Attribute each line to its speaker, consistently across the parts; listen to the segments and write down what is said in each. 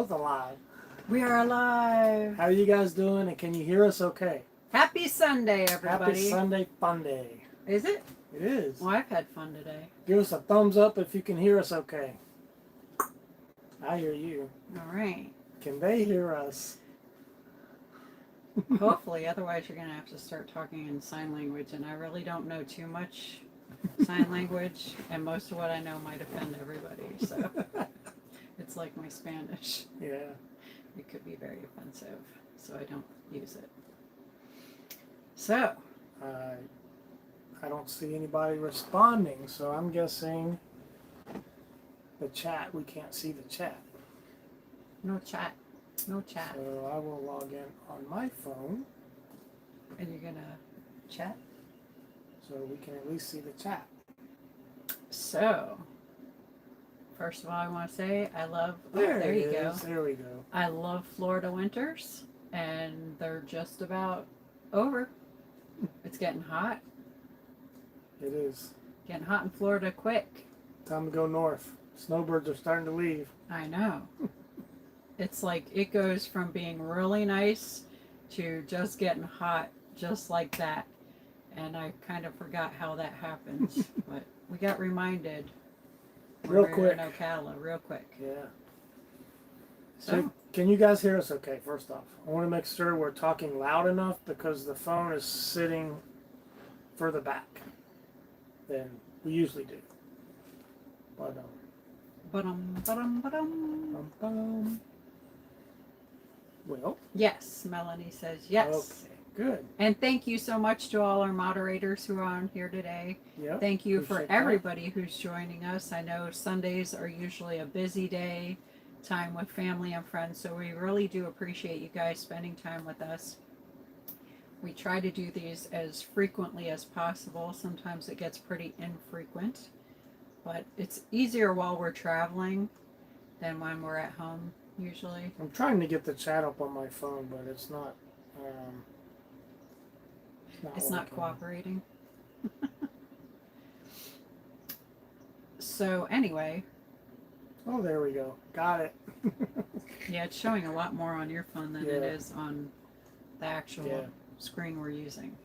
Speaker 1: both alive.
Speaker 2: We are alive.
Speaker 1: How are you guys doing? And can you hear us okay?
Speaker 2: Happy Sunday, everybody.
Speaker 1: Happy Sunday fun day.
Speaker 2: Is it?
Speaker 1: It is.
Speaker 2: Well, I've had fun today.
Speaker 1: Give us a thumbs up if you can hear us okay. I hear you.
Speaker 2: All right.
Speaker 1: Can they hear us?
Speaker 2: Hopefully, otherwise you're going to have to start talking in sign language, and I really don't know too much sign language, and most of what I know might offend everybody, so it's like my Spanish.
Speaker 1: Yeah.
Speaker 2: It could be very offensive, so I don't use it. So.
Speaker 1: I don't see anybody responding, so I'm guessing the chat, we can't see the chat.
Speaker 2: No chat. No chat.
Speaker 1: So I will log in on my phone.
Speaker 2: And you're going to chat?
Speaker 1: So we can at least see the chat.
Speaker 2: So, first of all, I want to say I love.
Speaker 1: There
Speaker 2: you go.
Speaker 1: There we go.
Speaker 2: I love Florida winters, and they're just about over. It's getting hot.
Speaker 1: It is.
Speaker 2: Getting hot in Florida quick.
Speaker 1: Time to go north. Snowbirds are starting to leave.
Speaker 2: I know. It's like it goes from being really nice to just getting hot, just like that. And I kind of forgot how that happens, but we got reminded.
Speaker 1: Real
Speaker 2: when we were
Speaker 1: quick.
Speaker 2: in Ocala, real quick.
Speaker 1: Yeah.
Speaker 2: So,
Speaker 1: can you guys hear us okay, first off? I want to make sure we're talking loud enough because the phone is sitting further back than we usually do. But,
Speaker 2: ba-dum.
Speaker 1: Well.
Speaker 2: Yes, Melanie says yes.
Speaker 1: Okay, good.
Speaker 2: And thank you so much to all our moderators who are on here today.
Speaker 1: Yep,
Speaker 2: thank you for
Speaker 1: appreciate that.
Speaker 2: everybody who's joining us. I know Sundays are usually a busy day, time with family and friends, so we really do appreciate you guys spending time with us. We try to do these as frequently as possible. Sometimes it gets pretty infrequent, but it's easier while we're traveling than when we're at home, usually.
Speaker 1: I'm trying to get the chat up on my phone, but it's not.
Speaker 2: It's not cooperating. So anyway.
Speaker 1: Oh, there we go. Got it.
Speaker 2: Yeah, it's showing a lot more on your phone than it is on the actual screen we're using.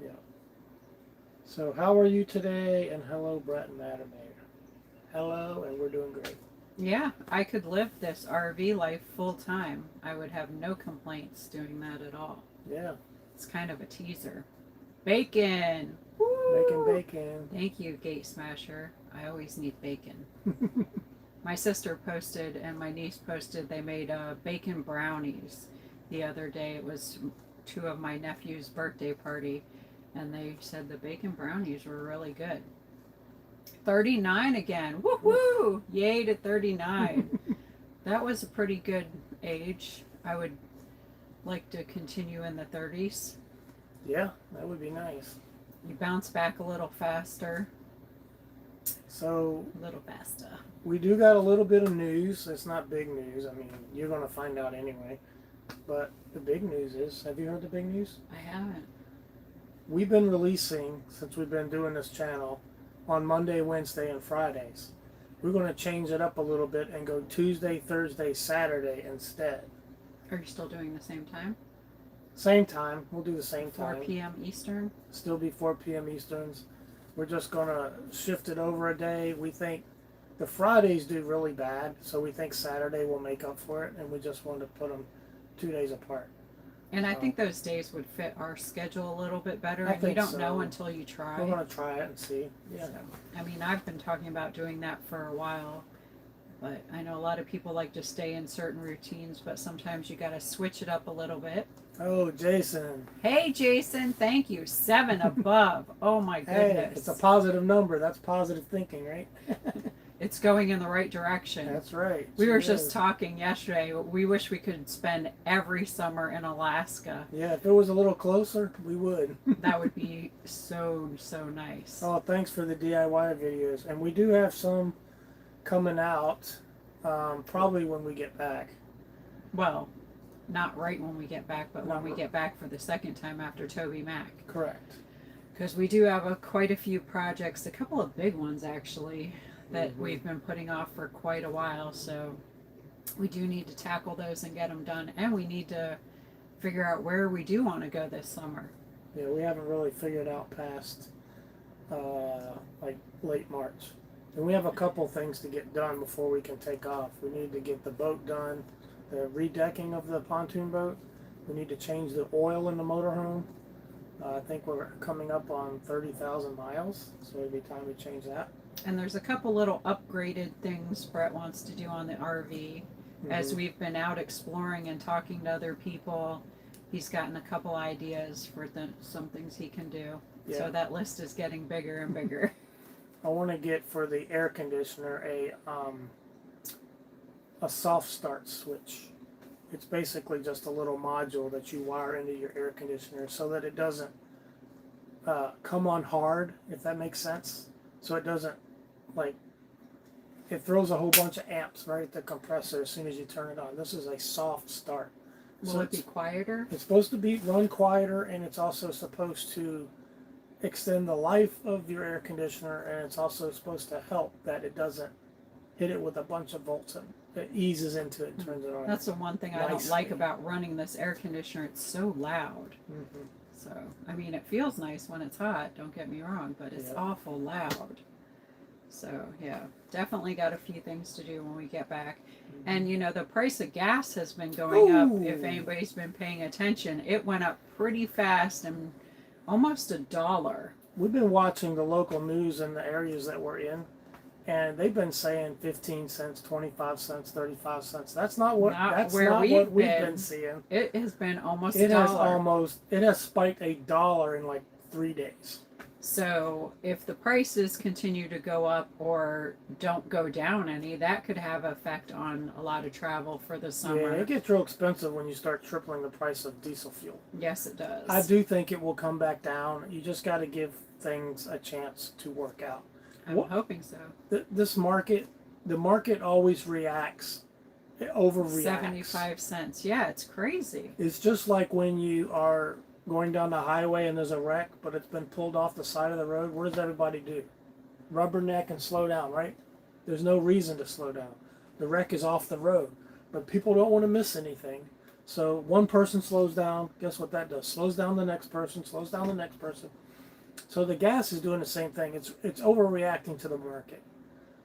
Speaker 1: Yeah. So how are you today? And hello, Brett and Madam Mayor. Hello, and we're doing great.
Speaker 2: Yeah, I could live this RV life full time. I would have no complaints doing that at all.
Speaker 1: Yeah.
Speaker 2: It's kind of a teaser. Bacon! Woo!
Speaker 1: Bacon.
Speaker 2: Thank you, Gate Smasher. I always need bacon. My sister posted and my niece posted they made bacon brownies the other day. It was two of my nephew's birthday party, and they said the bacon brownies were really good. 39 again. Woohoo! Yay to 39. That was a pretty good age. I would like to continue in the 30s.
Speaker 1: Yeah, that would be nice.
Speaker 2: You bounce back a little faster.
Speaker 1: So
Speaker 2: A little faster.
Speaker 1: we do got a little bit of news. It's not big news. I mean, you're going to find out anyway. But the big news is, have you heard the big news?
Speaker 2: I haven't.
Speaker 1: We've been releasing, since we've been doing this channel, on Monday, Wednesday, and Fridays. We're going to change it up a little bit and go Tuesday, Thursday, Saturday instead.
Speaker 2: Are you still doing the same time?
Speaker 1: Same time. We'll do the same
Speaker 2: 4
Speaker 1: time.
Speaker 2: p.m. Eastern?
Speaker 1: Still be 4 p.m. Easterns. We're just going to shift it over a day. We think the Fridays do really bad, so we think Saturday will make up for it, and we just want to put them 2 days apart.
Speaker 2: And I think those days would fit our schedule a little bit better.
Speaker 1: I
Speaker 2: And you
Speaker 1: think
Speaker 2: don't
Speaker 1: so.
Speaker 2: know until you try.
Speaker 1: We're going to try it and see. Yeah.
Speaker 2: So, I mean, I've been talking about doing that for a while, but I know a lot of people like to stay in certain routines, but sometimes you got to switch it up a little bit.
Speaker 1: Oh, Jason.
Speaker 2: Hey, Jason, thank you. 7 above. Oh, my goodness.
Speaker 1: Hey, it's a positive number. That's positive thinking, right?
Speaker 2: It's going in the right direction.
Speaker 1: That's right.
Speaker 2: We were
Speaker 1: It
Speaker 2: just
Speaker 1: is.
Speaker 2: talking yesterday. We wish we could spend every summer in Alaska.
Speaker 1: Yeah, if it was a little closer, we would.
Speaker 2: That would be so, so nice.
Speaker 1: Oh, thanks for the DIY videos. And we do have some coming out probably when we get back.
Speaker 2: Well, not right when we get back, but when we get back for the second time after Toby Mac.
Speaker 1: Correct.
Speaker 2: Because we do have quite a few projects, a couple of big ones actually, that we've been putting off for quite a while. So we do need to tackle those and get them done, and we need to figure out where we do want to go this summer.
Speaker 1: Yeah, we haven't really figured out past like late March. And we have a couple things to get done before we can take off. We need to get the boat done, the redecking of the pontoon boat. We need to change the oil in the motorhome. I think we're coming up on 30,000 miles, so it'd be time to change that.
Speaker 2: And there's a couple little upgraded things Brett wants to do on the RV. As we've been out exploring and talking to other people, he's gotten a couple ideas for some things he can do.
Speaker 1: Yeah.
Speaker 2: So that list is getting bigger and bigger.
Speaker 1: I want to get for the air conditioner a soft start switch. It's basically just a little module that you wire into your air conditioner so that it doesn't come on hard, if that makes sense. So it doesn't, like, it throws a whole bunch of amps right at the compressor as soon as you turn it on. This is a soft start.
Speaker 2: Will it be quieter?
Speaker 1: It's supposed to be run quieter, and it's also supposed to extend the life of your air conditioner, and it's also supposed to help that it doesn't hit it with a bunch of volts. It eases into it and turns it on.
Speaker 2: That's the one thing I don't like about running this air conditioner. It's so loud.
Speaker 1: Mm-hmm.
Speaker 2: So, I mean, it feels nice when it's hot, don't get me wrong, but it's awful loud. So, yeah, definitely got a few things to do when we get back. Mm-hmm. And, you know, the price of gas has been going up. If anybody's been paying attention, it went up pretty fast and almost $1.
Speaker 1: We've been watching the local news in the areas that we're in, and they've been saying 15 cents, 25 cents, 35 cents. That's not what we've been seeing.
Speaker 2: It has been almost $1.
Speaker 1: It has spiked $1 in like 3 days.
Speaker 2: So if the prices continue to go up or don't go down any, that could have effect on a lot of travel for the summer.
Speaker 1: Yeah, it gets real expensive when you start tripling the price of diesel fuel.
Speaker 2: Yes, it does.
Speaker 1: I do think it will come back down. You just got to give things a chance to work out.
Speaker 2: I'm hoping so.
Speaker 1: This market, the market always reacts, it overreacts.
Speaker 2: 75 cents. Yeah, it's crazy.
Speaker 1: It's just like when you are going down the highway and there's a wreck, but it's been pulled off the side of the road. What does everybody do? Rubberneck and slow down, right? There's no reason to slow down. The wreck is off the road, but people don't want to miss anything. So one person slows down. Guess what that does? Slows down the next person, slows down the next person. So the gas is doing the same thing. It's overreacting to the market.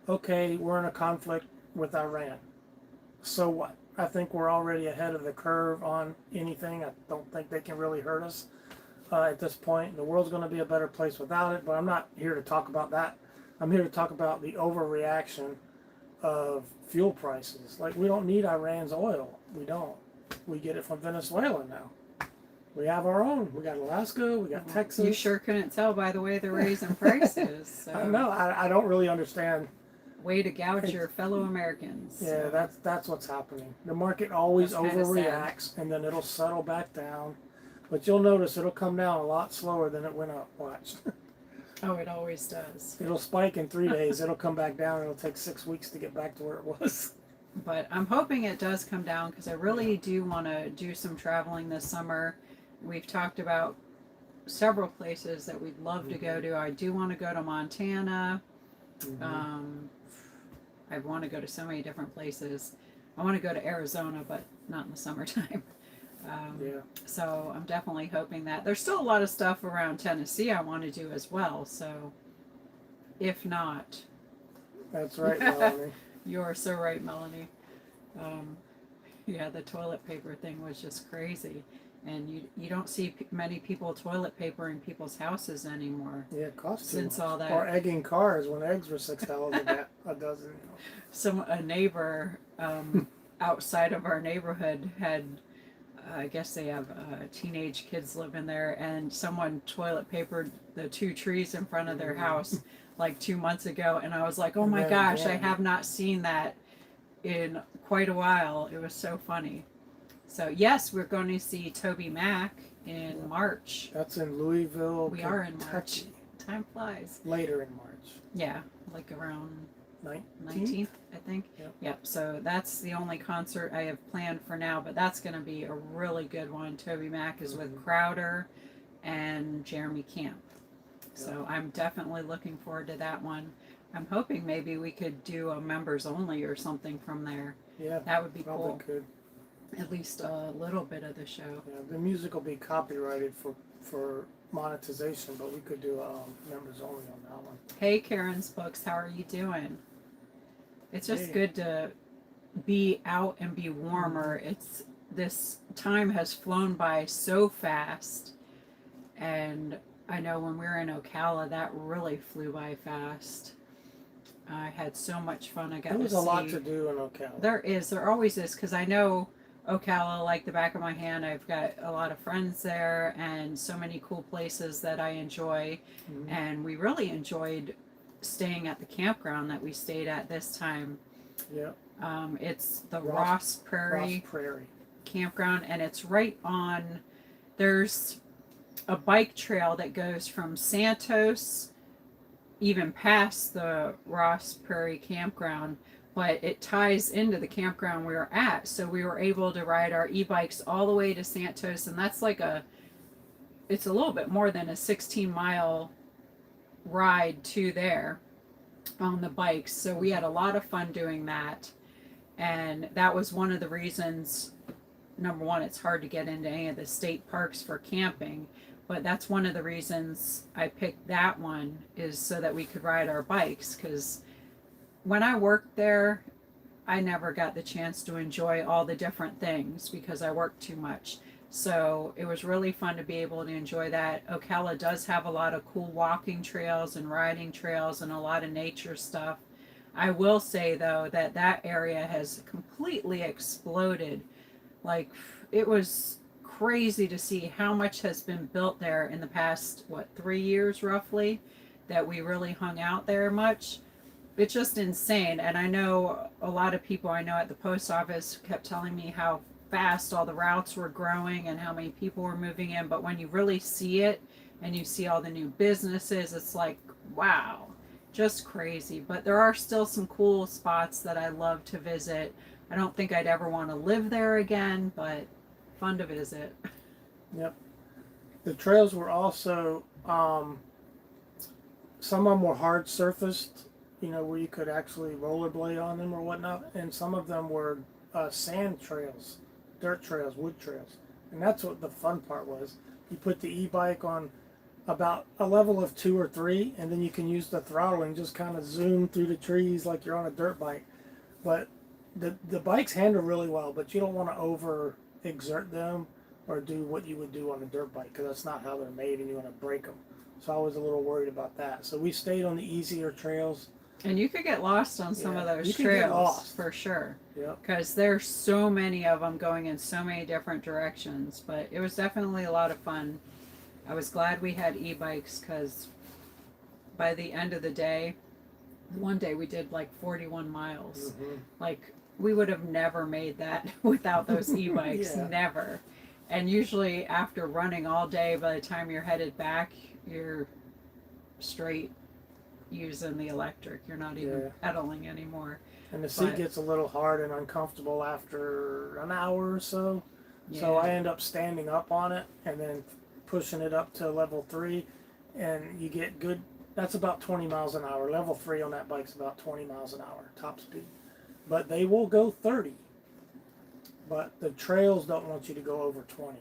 Speaker 1: Okay, we're in a conflict with Iran. So what? I think we're already ahead of the curve on anything. I don't think they can really hurt us at this point. The world's going to be a better place without it, but I'm not here to talk about that. I'm here to talk about the overreaction of fuel prices. Like, we don't need Iran's oil. We don't. We get it from Venezuela now. We have our own. We got Alaska. We got Texas.
Speaker 2: You sure couldn't tell by the way they're raising prices. So.
Speaker 1: I know. I don't really understand.
Speaker 2: Way to gouge your fellow Americans.
Speaker 1: Yeah, that's what's happening. The market always overreacts, and then it'll settle back down. But you'll notice it'll come down a lot slower than it went up. Watch.
Speaker 2: Oh, it always does.
Speaker 1: It'll spike in 3 days. It'll come back down. It'll take 6 weeks to get back to where it was.
Speaker 2: But I'm hoping it does come down because I really do want to do some traveling this summer. We've talked about several places that we'd love to go to. I do want to go to Montana. I want to go to so many different places. I want to go to Arizona, but not in the summertime. So I'm definitely hoping that. There's still a lot of stuff around Tennessee I want to do as well. So if not.
Speaker 1: That's right, Melanie.
Speaker 2: You're so right, Melanie. Yeah, the toilet paper thing was just crazy. And you don't see many people toilet paper in people's houses anymore.
Speaker 1: Yeah, it costs too
Speaker 2: since
Speaker 1: much.
Speaker 2: all that.
Speaker 1: Or egging cars when eggs were $6 a dozen. You know.
Speaker 2: A neighbor outside of our neighborhood had, I guess they have teenage kids living there, and someone toilet papered the 2 trees in front of their house like 2 months ago, and I was like, oh my gosh, I have not seen that in quite a while. It was so funny. So yes, we're going to see Toby Mac in March.
Speaker 1: That's in Louisville.
Speaker 2: We are in March. Time flies.
Speaker 1: Later in March.
Speaker 2: Yeah, like around
Speaker 1: 19th,
Speaker 2: I think. Yep. So that's the only concert I have planned for now, but that's going to be a really good one. Toby Mac is with Crowder and Jeremy Camp. So I'm definitely looking forward to that one. I'm hoping maybe we could do a members only or something from there.
Speaker 1: Yeah,
Speaker 2: That would be
Speaker 1: probably
Speaker 2: cool.
Speaker 1: could.
Speaker 2: At least a little bit of the show.
Speaker 1: Yeah, the music will be copyrighted for monetization, but we could do members only on that one.
Speaker 2: Hey, Karen's Books, how are you doing? It's just
Speaker 1: Hey.
Speaker 2: good to be out and be warmer.
Speaker 1: Mm-hmm.
Speaker 2: It's this time has flown by so fast, and I know when we were in Ocala, that really flew by fast. I had so much fun. I got
Speaker 1: There
Speaker 2: to
Speaker 1: was
Speaker 2: see.
Speaker 1: a lot to do in Ocala.
Speaker 2: There always is, because I know Ocala like the back of my hand. I've got a lot of friends there and so many cool places that I enjoy.
Speaker 1: Mm-hmm.
Speaker 2: And we really enjoyed staying at the campground that we stayed at this time.
Speaker 1: Yeah.
Speaker 2: It's the Ross Prairie
Speaker 1: Prairie
Speaker 2: campground, and it's right on. There's a bike trail that goes from Santos even past the Ross Prairie campground, but it ties into the campground we were at. So we were able to ride our e-bikes all the way to Santos, and that's like it's a little bit more than a 16-mile ride to there on the bikes. So we had a lot of fun doing that. And that was one of the reasons, number one, it's hard to get into any of the state parks for camping. But that's one of the reasons I picked that one, is so that we could ride our bikes. Because when I worked there, I never got the chance to enjoy all the different things because I worked too much. So it was really fun to be able to enjoy that. Ocala does have a lot of cool walking trails and riding trails and a lot of nature stuff. I will say though that that area has completely exploded. Like, it was crazy to see how much has been built there in the past 3 years roughly, that we really hung out there much. It's just insane. And I know a lot of people I know at the post office kept telling me how fast all the routes were growing and how many people were moving in, but when you really see it and you see all the new businesses, it's like, wow, just crazy. But there are still some cool spots that I love to visit. I don't think I'd ever want to live there again, but fun to visit.
Speaker 1: Yep. The trails were also some of them were hard surfaced, where you could actually rollerblade on them or whatnot, and some of them were sand trails, dirt trails, wood trails, and that's what the fun part was. You put the e-bike on about a level of 2 or 3, and then you can use the throttle and just kind of zoom through the trees like you're on a dirt bike. But the bikes handle really well, but you don't want to over exert them or do what you would do on a dirt bike, because that's not how they're made, and you want to break them. So I was a little worried about that. So we stayed on the easier trails.
Speaker 2: And you could get lost on some of those trails for sure.
Speaker 1: Yep.
Speaker 2: Because there's so many of them going in so many different directions. But it was definitely a lot of fun. I was glad we had e-bikes, because by the end of the day, one day we did like 41 miles.
Speaker 1: Mm-hmm.
Speaker 2: Like, we would have never made that without those e-bikes.
Speaker 1: Yeah.
Speaker 2: Never. And usually after running all day, by the time you're headed back, you're straight using the electric. You're not even pedaling anymore.
Speaker 1: And the seat gets a little hard and uncomfortable after an hour or so.
Speaker 2: Yeah.
Speaker 1: So I end up standing up on it and then pushing it up to level 3, and you get good. That's about 20 miles an hour. Level 3 on that bike's about 20 miles an hour top speed, but they will go 30. But the trails don't want you to go over 20.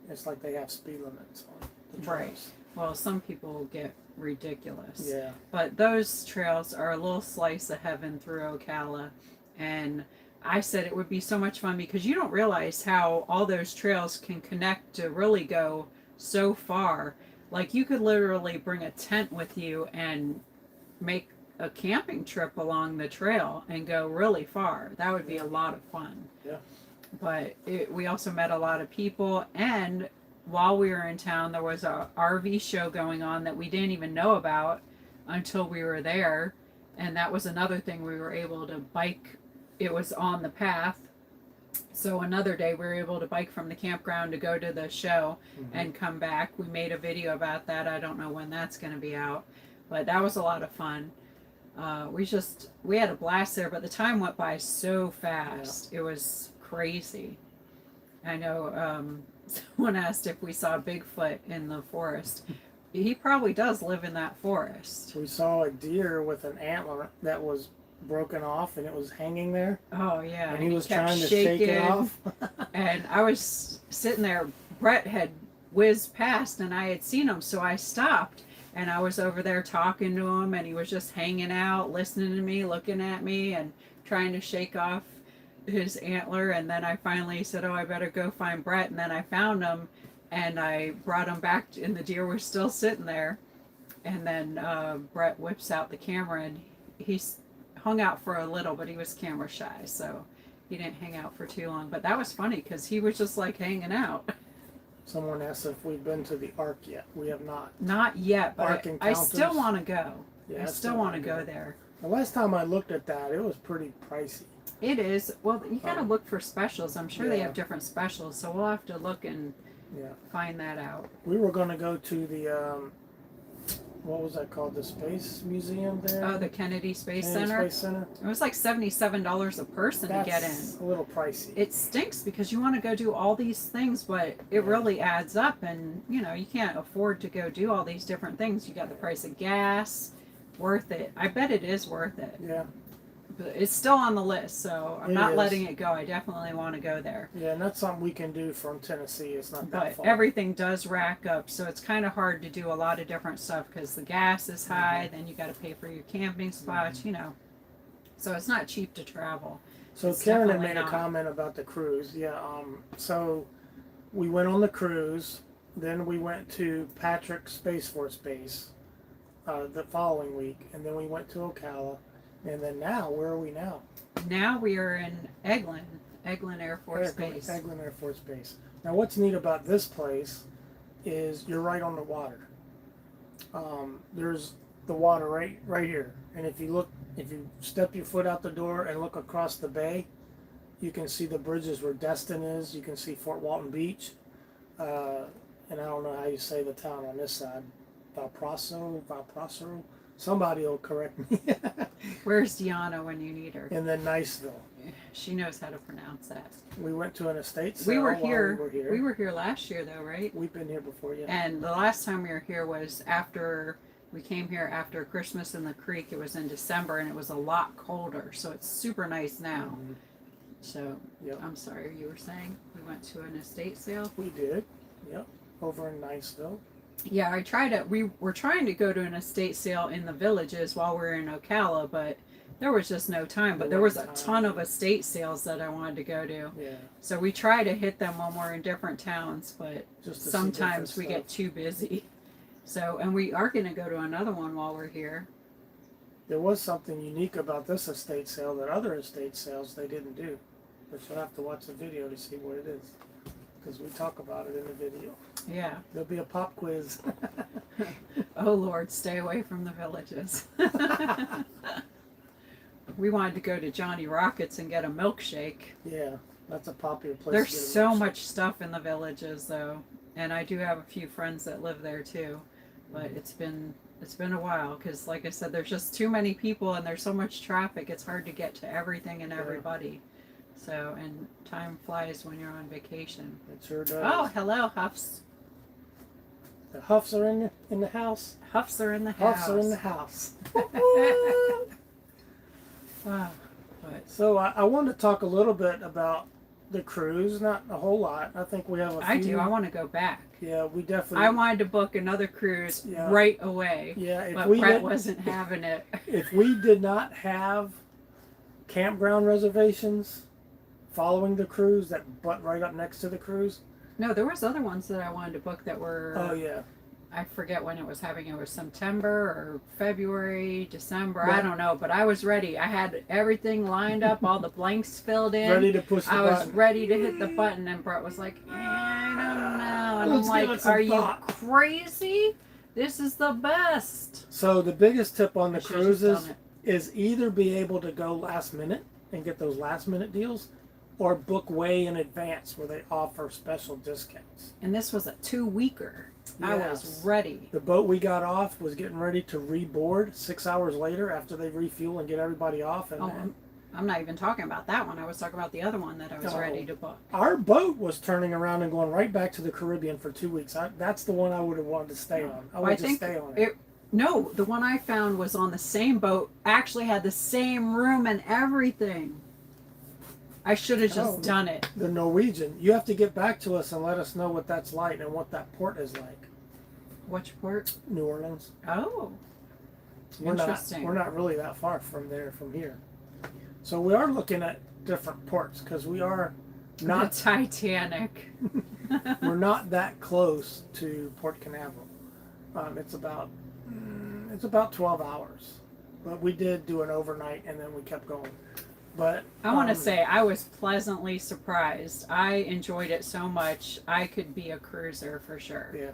Speaker 1: It's like they have speed limits on the trails.
Speaker 2: Right. Well, some people get ridiculous.
Speaker 1: Yeah.
Speaker 2: But those trails are a little slice of heaven through Ocala. And I said it would be so much fun, because you don't realize how all those trails can connect to really go so far. Like, you could literally bring a tent with you and make a camping trip along the trail and go really far. That would be a lot of fun.
Speaker 1: Yeah.
Speaker 2: But we also met a lot of people, and while we were in town, there was a RV show going on that we didn't even know about until we were there, and that was another thing. We were able to bike. It was on the path, so another day we were able to bike from the campground to go to the show and come back. We made a video about that. I don't know when that's going to be out, but that was a lot of fun. We had a blast there, but the time went by so fast. It was crazy. I know someone asked if we saw Bigfoot in the forest. He probably does live in that forest.
Speaker 1: We saw a deer with an antler that was broken off and it was hanging there.
Speaker 2: Oh yeah,
Speaker 1: And he was
Speaker 2: kept
Speaker 1: trying to shake it
Speaker 2: shaking.
Speaker 1: off.
Speaker 2: And I was sitting there. Brett had whizzed past, and I had seen him, so I stopped. And I was over there talking to him, and he was just hanging out, listening to me, looking at me, and trying to shake off his antler. And then I finally said, "Oh, I better go find Brett." And then I found him, and I brought him back, and the deer was still sitting there. And then Brett whips out the camera, and he's hung out for a little, but he was camera shy, so he didn't hang out for too long. But that was funny because he was just like hanging out.
Speaker 1: Someone asked if we've been to the Ark yet. We have not.
Speaker 2: Not yet, but
Speaker 1: Ark
Speaker 2: I still
Speaker 1: Encounters?
Speaker 2: want to go.
Speaker 1: Yeah,
Speaker 2: I still want to go there.
Speaker 1: The last time I looked at that, it was pretty pricey.
Speaker 2: It is. Well, you got to look for specials. I'm sure they
Speaker 1: Yeah.
Speaker 2: have different specials, so we'll have to look and
Speaker 1: Yeah.
Speaker 2: find that out.
Speaker 1: We were going to go to the, what was that called? The Space Museum there?
Speaker 2: Oh, the Kennedy Space
Speaker 1: Kennedy
Speaker 2: Center.
Speaker 1: Space Center.
Speaker 2: It was like $77 a person to get in.
Speaker 1: That's a little pricey.
Speaker 2: It stinks because you want to go do all these things, but it really adds up, and you can't afford to go do all these different things. You got the price of gas. Worth it. I bet it is worth it.
Speaker 1: Yeah.
Speaker 2: But it's still on the list, so I'm
Speaker 1: It
Speaker 2: not
Speaker 1: is.
Speaker 2: letting it go. I definitely want to go there.
Speaker 1: Yeah, and that's something we can do from Tennessee. It's not that
Speaker 2: But
Speaker 1: far.
Speaker 2: everything does rack up, so it's kind of hard to do a lot of different stuff because the gas is high, then you got to pay for your camping spots, So it's not cheap to travel.
Speaker 1: So
Speaker 2: It's
Speaker 1: Karen had
Speaker 2: definitely
Speaker 1: made a
Speaker 2: not.
Speaker 1: comment about the cruise. Yeah. So we went on the cruise. Then we went to Patrick Space Force Base the following week, and then we went to Ocala, and then now where are we now?
Speaker 2: Now we are in Eglin Air Force Base.
Speaker 1: Eglin Air Force Base. Now what's neat about this place is you're right on the water. There's the water right here, and if you step your foot out the door and look across the bay, you can see the bridges where Destin is. You can see Fort Walton Beach, and I don't know how you say the town on this side. Valparaiso. Somebody will correct me.
Speaker 2: Where's Deanna when you need her?
Speaker 1: And then Niceville.
Speaker 2: She knows how to pronounce that.
Speaker 1: We went to an estate sale.
Speaker 2: We were
Speaker 1: while
Speaker 2: here.
Speaker 1: We were here.
Speaker 2: here last year, though, right?
Speaker 1: We've been here before, yeah.
Speaker 2: And the last time we were here was after we came here after Christmas in the Creek. It was in December, and it was a lot colder, so it's super nice now.
Speaker 1: Mhm.
Speaker 2: So,
Speaker 1: Yep.
Speaker 2: I'm sorry, you were saying we went to an estate sale?
Speaker 1: We did. Yep. Over in Niceville.
Speaker 2: Yeah, we were trying to go to an estate sale in the villages while we were in Ocala, but there was just no time. But there was a ton of estate sales that I wanted to go to.
Speaker 1: Yeah.
Speaker 2: So we try to hit them when we're in different towns, but
Speaker 1: Just to see
Speaker 2: sometimes
Speaker 1: different
Speaker 2: we get
Speaker 1: stuff.
Speaker 2: too busy. So, and we are going to go to another one while we're here.
Speaker 1: There was something unique about this estate sale that other estate sales they didn't do. But you'll have to watch the video to see what it is. Because we talk about it in the video.
Speaker 2: Yeah.
Speaker 1: There'll be a pop quiz.
Speaker 2: Oh Lord, stay away from the villages. We wanted to go to Johnny Rockets and get a milkshake.
Speaker 1: Yeah, that's a popular place.
Speaker 2: There's
Speaker 1: to get a
Speaker 2: so
Speaker 1: milkshake.
Speaker 2: much stuff in the villages, though, and I do have a few friends that live there too. But it's been a while because, like I said, there's just too many people and there's so much traffic. It's hard to get to everything and
Speaker 1: Yeah.
Speaker 2: everybody. So, and time flies when you're on vacation.
Speaker 1: It sure does.
Speaker 2: Oh, hello, Huffs.
Speaker 1: The Huffs are in the house.
Speaker 2: Huffs are in the house.
Speaker 1: Huffs are in the house.
Speaker 2: Wow. But
Speaker 1: So I wanted to talk a little bit about the cruise. Not a whole lot. I think we have a few.
Speaker 2: I do. I want to go back.
Speaker 1: Yeah, we definitely.
Speaker 2: I wanted to book another cruise
Speaker 1: Yeah.
Speaker 2: right away.
Speaker 1: Yeah, if
Speaker 2: But
Speaker 1: we
Speaker 2: Brett
Speaker 1: did,
Speaker 2: wasn't having it.
Speaker 1: if we did not have campground reservations following the cruise that butt right up next to the cruise.
Speaker 2: No, there was other ones that I wanted to book that were.
Speaker 1: Oh yeah.
Speaker 2: I forget when it was having. It was September or February, December.
Speaker 1: Right.
Speaker 2: I don't know, but I was ready. I had everything lined up, all the blanks filled in.
Speaker 1: Ready to push the
Speaker 2: I was
Speaker 1: button.
Speaker 2: ready to hit the button, and Brett was like, I don't know. And
Speaker 1: Let's
Speaker 2: I'm
Speaker 1: give it
Speaker 2: like,
Speaker 1: some
Speaker 2: are
Speaker 1: thought."
Speaker 2: you crazy? This is the best.
Speaker 1: So the biggest tip on
Speaker 2: I
Speaker 1: the
Speaker 2: should've just done
Speaker 1: cruises
Speaker 2: it.
Speaker 1: is either be able to go last minute and get those last minute deals, or book way in advance where they offer special discounts.
Speaker 2: And this was a 2-weeker. I was
Speaker 1: Yes.
Speaker 2: ready.
Speaker 1: The boat we got off was getting ready to reboard 6 hours later after they refuel and get everybody off. And
Speaker 2: Oh, I'm not even talking about that one. I was talking about the other one that I was
Speaker 1: Oh.
Speaker 2: ready to book.
Speaker 1: our boat was turning around and going right back to the Caribbean for 2 weeks. That's the one I would have wanted to stay on. I
Speaker 2: Well,
Speaker 1: wanted to
Speaker 2: think
Speaker 1: stay on it.
Speaker 2: No, the one I found was on the same boat, actually had the same room and everything. I should have just done it.
Speaker 1: The Norwegian. You have to get back to us and let us know what that's like and what that port is like.
Speaker 2: Which port?
Speaker 1: New Orleans.
Speaker 2: Oh, interesting.
Speaker 1: We're not really that far from here. So we are looking at different ports because we are not
Speaker 2: the Titanic.
Speaker 1: we're not that close to Port Canaveral. It's about 12 hours, but we did do an overnight and then we kept going. But
Speaker 2: I want to say I was pleasantly surprised. I enjoyed it so much. I could be a cruiser for sure.
Speaker 1: Yeah,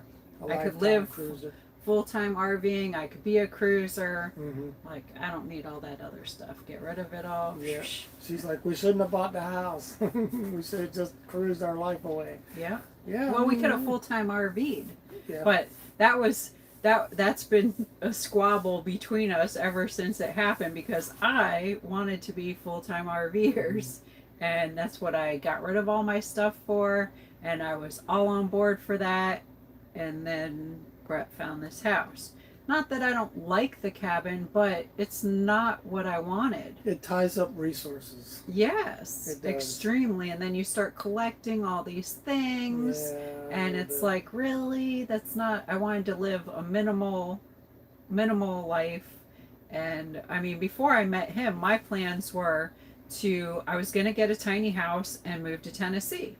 Speaker 2: I could live
Speaker 1: cruiser.
Speaker 2: Full-time RVing. I could be a cruiser.
Speaker 1: Mm-hmm.
Speaker 2: Like, I don't need all that other stuff. Get rid of it all.
Speaker 1: Yeah. She's like, we shouldn't have bought the house. We should have just cruised our life away.
Speaker 2: Yeah.
Speaker 1: Yeah.
Speaker 2: Well, we could have full-time RV'd.
Speaker 1: Yeah.
Speaker 2: But that's been a squabble between us ever since it happened because I wanted to be full-time RVers, and that's what I got rid of all my stuff for, and I was all on board for that, and then Brett found this house. Not that I don't like the cabin, but it's not what I wanted.
Speaker 1: It ties up resources.
Speaker 2: Yes,
Speaker 1: It does.
Speaker 2: extremely. And then you start collecting all these things, and it's like, really? That's not. I wanted to live a minimal life. And I mean, before I met him, my plans were I was going to get a tiny house and move to Tennessee.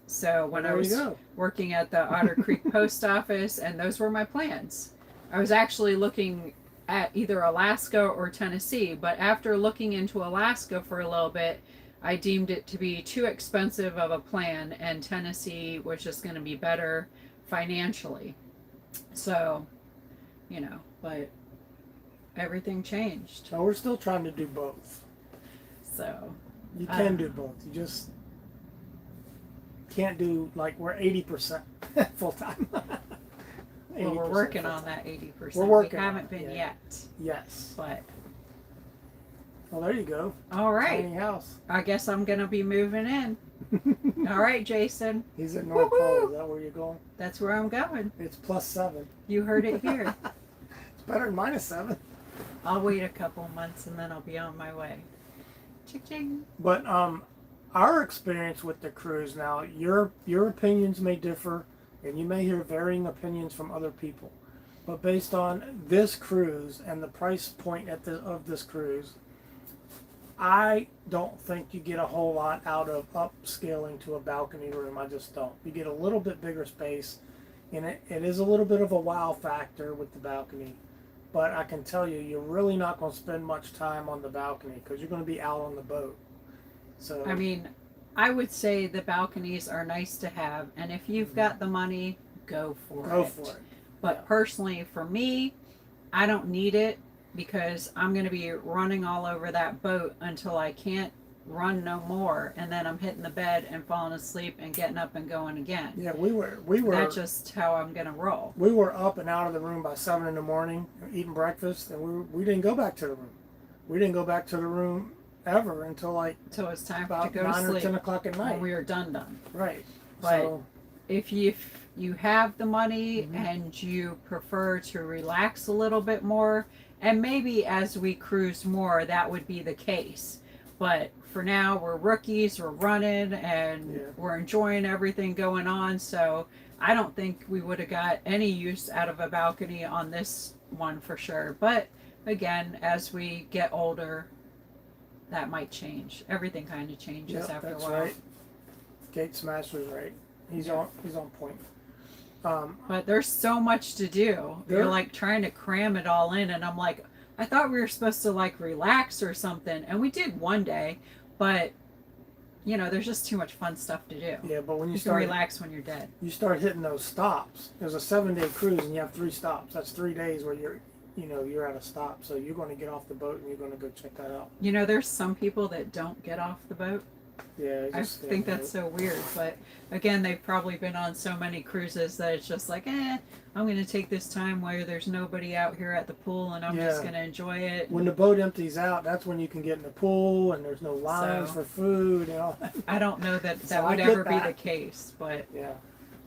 Speaker 2: So when I was working at the Otter Creek Post Office, and those were my plans. I was actually looking at either Alaska or Tennessee, but after looking into Alaska for a little bit, I deemed it to be too expensive of a plan, and Tennessee was just going to be better financially. So, but everything changed.
Speaker 1: So we're still trying to do both.
Speaker 2: So
Speaker 1: you can do both. You just can't do, like, we're 80% full time.
Speaker 2: Well, we're working on that 80%.
Speaker 1: We're working.
Speaker 2: We haven't been yet.
Speaker 1: Yes.
Speaker 2: But
Speaker 1: well, there you go.
Speaker 2: All right.
Speaker 1: Tiny house.
Speaker 2: I guess I'm gonna be moving in. All right, Jason.
Speaker 1: He's at North Pole. Is that where you're going?
Speaker 2: That's where I'm going.
Speaker 1: It's +7.
Speaker 2: You heard it here.
Speaker 1: It's better than -7.
Speaker 2: I'll wait a couple months and then I'll be on my way. Ching.
Speaker 1: But our experience with the cruise now, your opinions may differ, and you may hear varying opinions from other people. But based on this cruise and the price point of this cruise, I don't think you get a whole lot out of upscaling to a balcony room. I just don't. You get a little bit bigger space, and it is a little bit of a wow factor with the balcony. But I can tell you, you're really not going to spend much time on the balcony because you're going to be out on the boat. So
Speaker 2: I mean, I would say the balconies are nice to have, and if you've got the money, go for it.
Speaker 1: Go for it.
Speaker 2: But personally, for me, I don't need it because I'm going to be running all over that boat until I can't run no more, and then I'm hitting the bed and falling asleep and getting up and going again.
Speaker 1: Yeah, we were.
Speaker 2: That's just how I'm going to roll.
Speaker 1: We were up and out of the room by 7 in the morning, eating breakfast, and we didn't go back to the room. We didn't go back to the room ever until
Speaker 2: it's time
Speaker 1: about
Speaker 2: to go
Speaker 1: 9
Speaker 2: to sleep
Speaker 1: or 10 o'clock at night.
Speaker 2: when we were done.
Speaker 1: Right.
Speaker 2: But
Speaker 1: so,
Speaker 2: if you have the money and you prefer to relax a little bit more, and maybe as we cruise more, that would be the case. But for now, we're rookies, we're running, and we're enjoying everything going on. So I don't think we would have got any use out of a balcony on this one for sure. But again, as we get older, that might change. Everything kind of changes after a while.
Speaker 1: Right. Kate Smasher's right. He's on point.
Speaker 2: But there's so much to do. You're like trying to cram it all in, and I'm like, I thought we were supposed to like relax or something, and we did one day, but there's just too much fun stuff to do.
Speaker 1: Yeah, but when you
Speaker 2: can relax when you're dead.
Speaker 1: You start hitting those stops. There's a 7-day cruise, and you have 3 stops. That's 3 days where you're at a stop. So you're going to get off the boat and you're going to go check that out.
Speaker 2: There's some people that don't get off the boat.
Speaker 1: Yeah,
Speaker 2: I think that's so weird, but again, they've probably been on so many cruises that it's just like, I'm going to take this time where there's nobody out here at the pool, and I'm just going to enjoy it.
Speaker 1: When the boat empties out, that's when you can get in the pool, and there's no lines for food and all that.
Speaker 2: I don't know that would ever be the case, but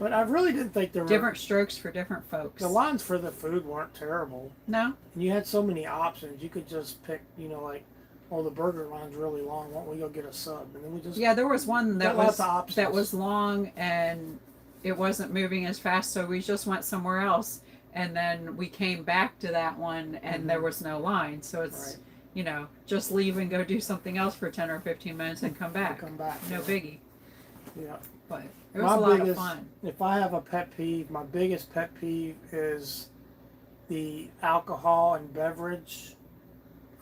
Speaker 1: But I really didn't think there were
Speaker 2: Different strokes for different folks.
Speaker 1: the lines for the food weren't terrible.
Speaker 2: No?
Speaker 1: And you had so many options. You could just pick, like, oh, the burger line's really long. Why don't we go get a sub? And then we just
Speaker 2: Yeah, there was one that
Speaker 1: got lots
Speaker 2: was
Speaker 1: of options.
Speaker 2: that was long and it wasn't moving as fast, so we just went somewhere else. And then we came back to that one, and there was no line. So it's
Speaker 1: Right.
Speaker 2: Just leave and go do something else for 10 or 15 minutes and come back.
Speaker 1: Come back.
Speaker 2: No
Speaker 1: yeah.
Speaker 2: biggie.
Speaker 1: Yeah.
Speaker 2: But it was a lot of fun.
Speaker 1: If I have a pet peeve, my biggest pet peeve is the alcohol and beverage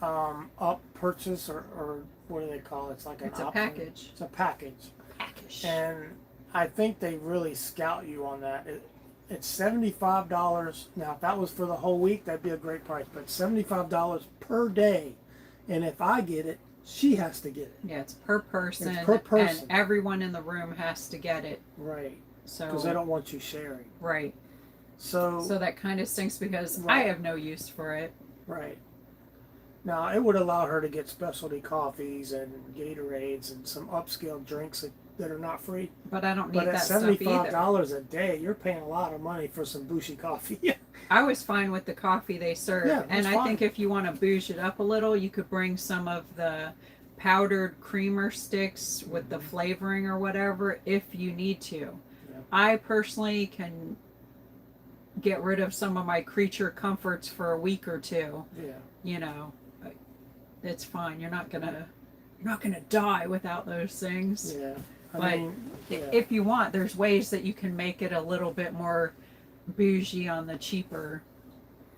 Speaker 1: up purchase or what do they call it? It's like an
Speaker 2: It's a
Speaker 1: option.
Speaker 2: package.
Speaker 1: It's a package.
Speaker 2: Package.
Speaker 1: And I think they really scout you on that. It's $75. Now, if that was for the whole week, that'd be a great price. But $75 per day, and if I get it, she has to get it.
Speaker 2: Yeah, it's per person.
Speaker 1: It's per person.
Speaker 2: And everyone in the room has to get it.
Speaker 1: Right.
Speaker 2: So
Speaker 1: Because they don't want you sharing.
Speaker 2: right.
Speaker 1: So
Speaker 2: that kind of stinks because I
Speaker 1: Right.
Speaker 2: have no use for it.
Speaker 1: right. Now, it would allow her to get specialty coffees and Gatorades and some upscale drinks that are not free.
Speaker 2: But I don't need
Speaker 1: But at
Speaker 2: that stuff either.
Speaker 1: $75 a day, you're paying a lot of money for some bushy coffee.
Speaker 2: I was fine with the coffee they serve.
Speaker 1: Yeah,
Speaker 2: and
Speaker 1: that's
Speaker 2: I think
Speaker 1: fine.
Speaker 2: if you want to bouge it up a little, you could bring some of the powdered creamer sticks with the flavoring or whatever if you need to.
Speaker 1: Yeah.
Speaker 2: I personally can get rid of some of my creature comforts for a week or two.
Speaker 1: Yeah.
Speaker 2: It's fine. You're not gonna die without those things.
Speaker 1: Yeah.
Speaker 2: But
Speaker 1: I mean, yeah.
Speaker 2: If you want, there's ways that you can make it a little bit more bougie on the cheaper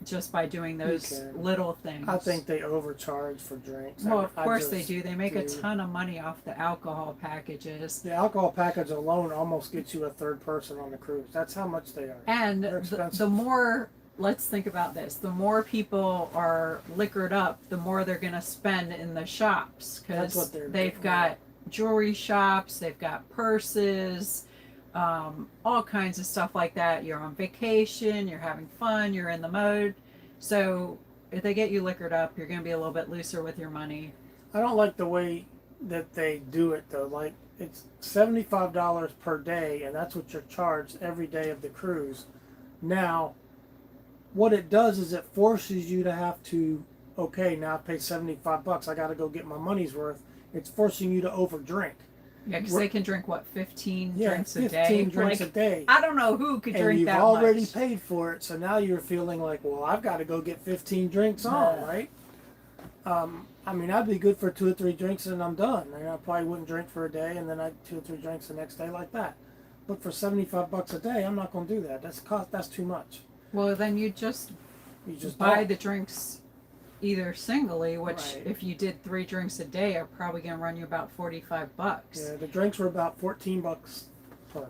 Speaker 2: just by doing those
Speaker 1: can.
Speaker 2: little things.
Speaker 1: I think they overcharge for drinks.
Speaker 2: Well, of
Speaker 1: I
Speaker 2: course
Speaker 1: just
Speaker 2: they do. They make a
Speaker 1: do.
Speaker 2: ton of money off the alcohol packages.
Speaker 1: The alcohol package alone almost gets you a third person on the cruise. That's how much they are.
Speaker 2: And
Speaker 1: They're
Speaker 2: the
Speaker 1: expensive.
Speaker 2: more, let's think about this, the more people are liquored up, the more they're going to spend in the shops.
Speaker 1: That's
Speaker 2: Because
Speaker 1: what they're
Speaker 2: they've
Speaker 1: doing.
Speaker 2: got jewelry shops, they've got purses, all kinds of stuff like that. You're on vacation, you're having fun, you're in the mode. So if they get you liquored up, you're going to be a little bit looser with your money.
Speaker 1: I don't like the way that they do it though. Like it's $75 per day, and that's what you're charged every day of the cruise. Now, what it does is it forces you to have to, okay, now I paid $75. I got to go get my money's worth. It's forcing you to overdrink.
Speaker 2: Yeah, because they can drink, 15
Speaker 1: Yeah,
Speaker 2: drinks a
Speaker 1: 15
Speaker 2: day?
Speaker 1: drinks
Speaker 2: Like,
Speaker 1: a day.
Speaker 2: I don't know who could
Speaker 1: And
Speaker 2: drink
Speaker 1: you've
Speaker 2: that
Speaker 1: already
Speaker 2: much.
Speaker 1: paid for it, so now you're feeling like, well, I've got to go get 15 drinks on,
Speaker 2: Yeah.
Speaker 1: right? I mean, I'd be good for 2 or 3 drinks and I'm done. And I probably wouldn't drink for a day, and then I'd 2 or 3 drinks the next day like that. But for $75 a day, I'm not going to do that. That's too much.
Speaker 2: Well, then you just
Speaker 1: You just
Speaker 2: buy
Speaker 1: don't.
Speaker 2: the drinks either singly, which
Speaker 1: Right.
Speaker 2: if you did 3 drinks a day are probably going to run you about $45.
Speaker 1: Yeah, the drinks were about $14 per.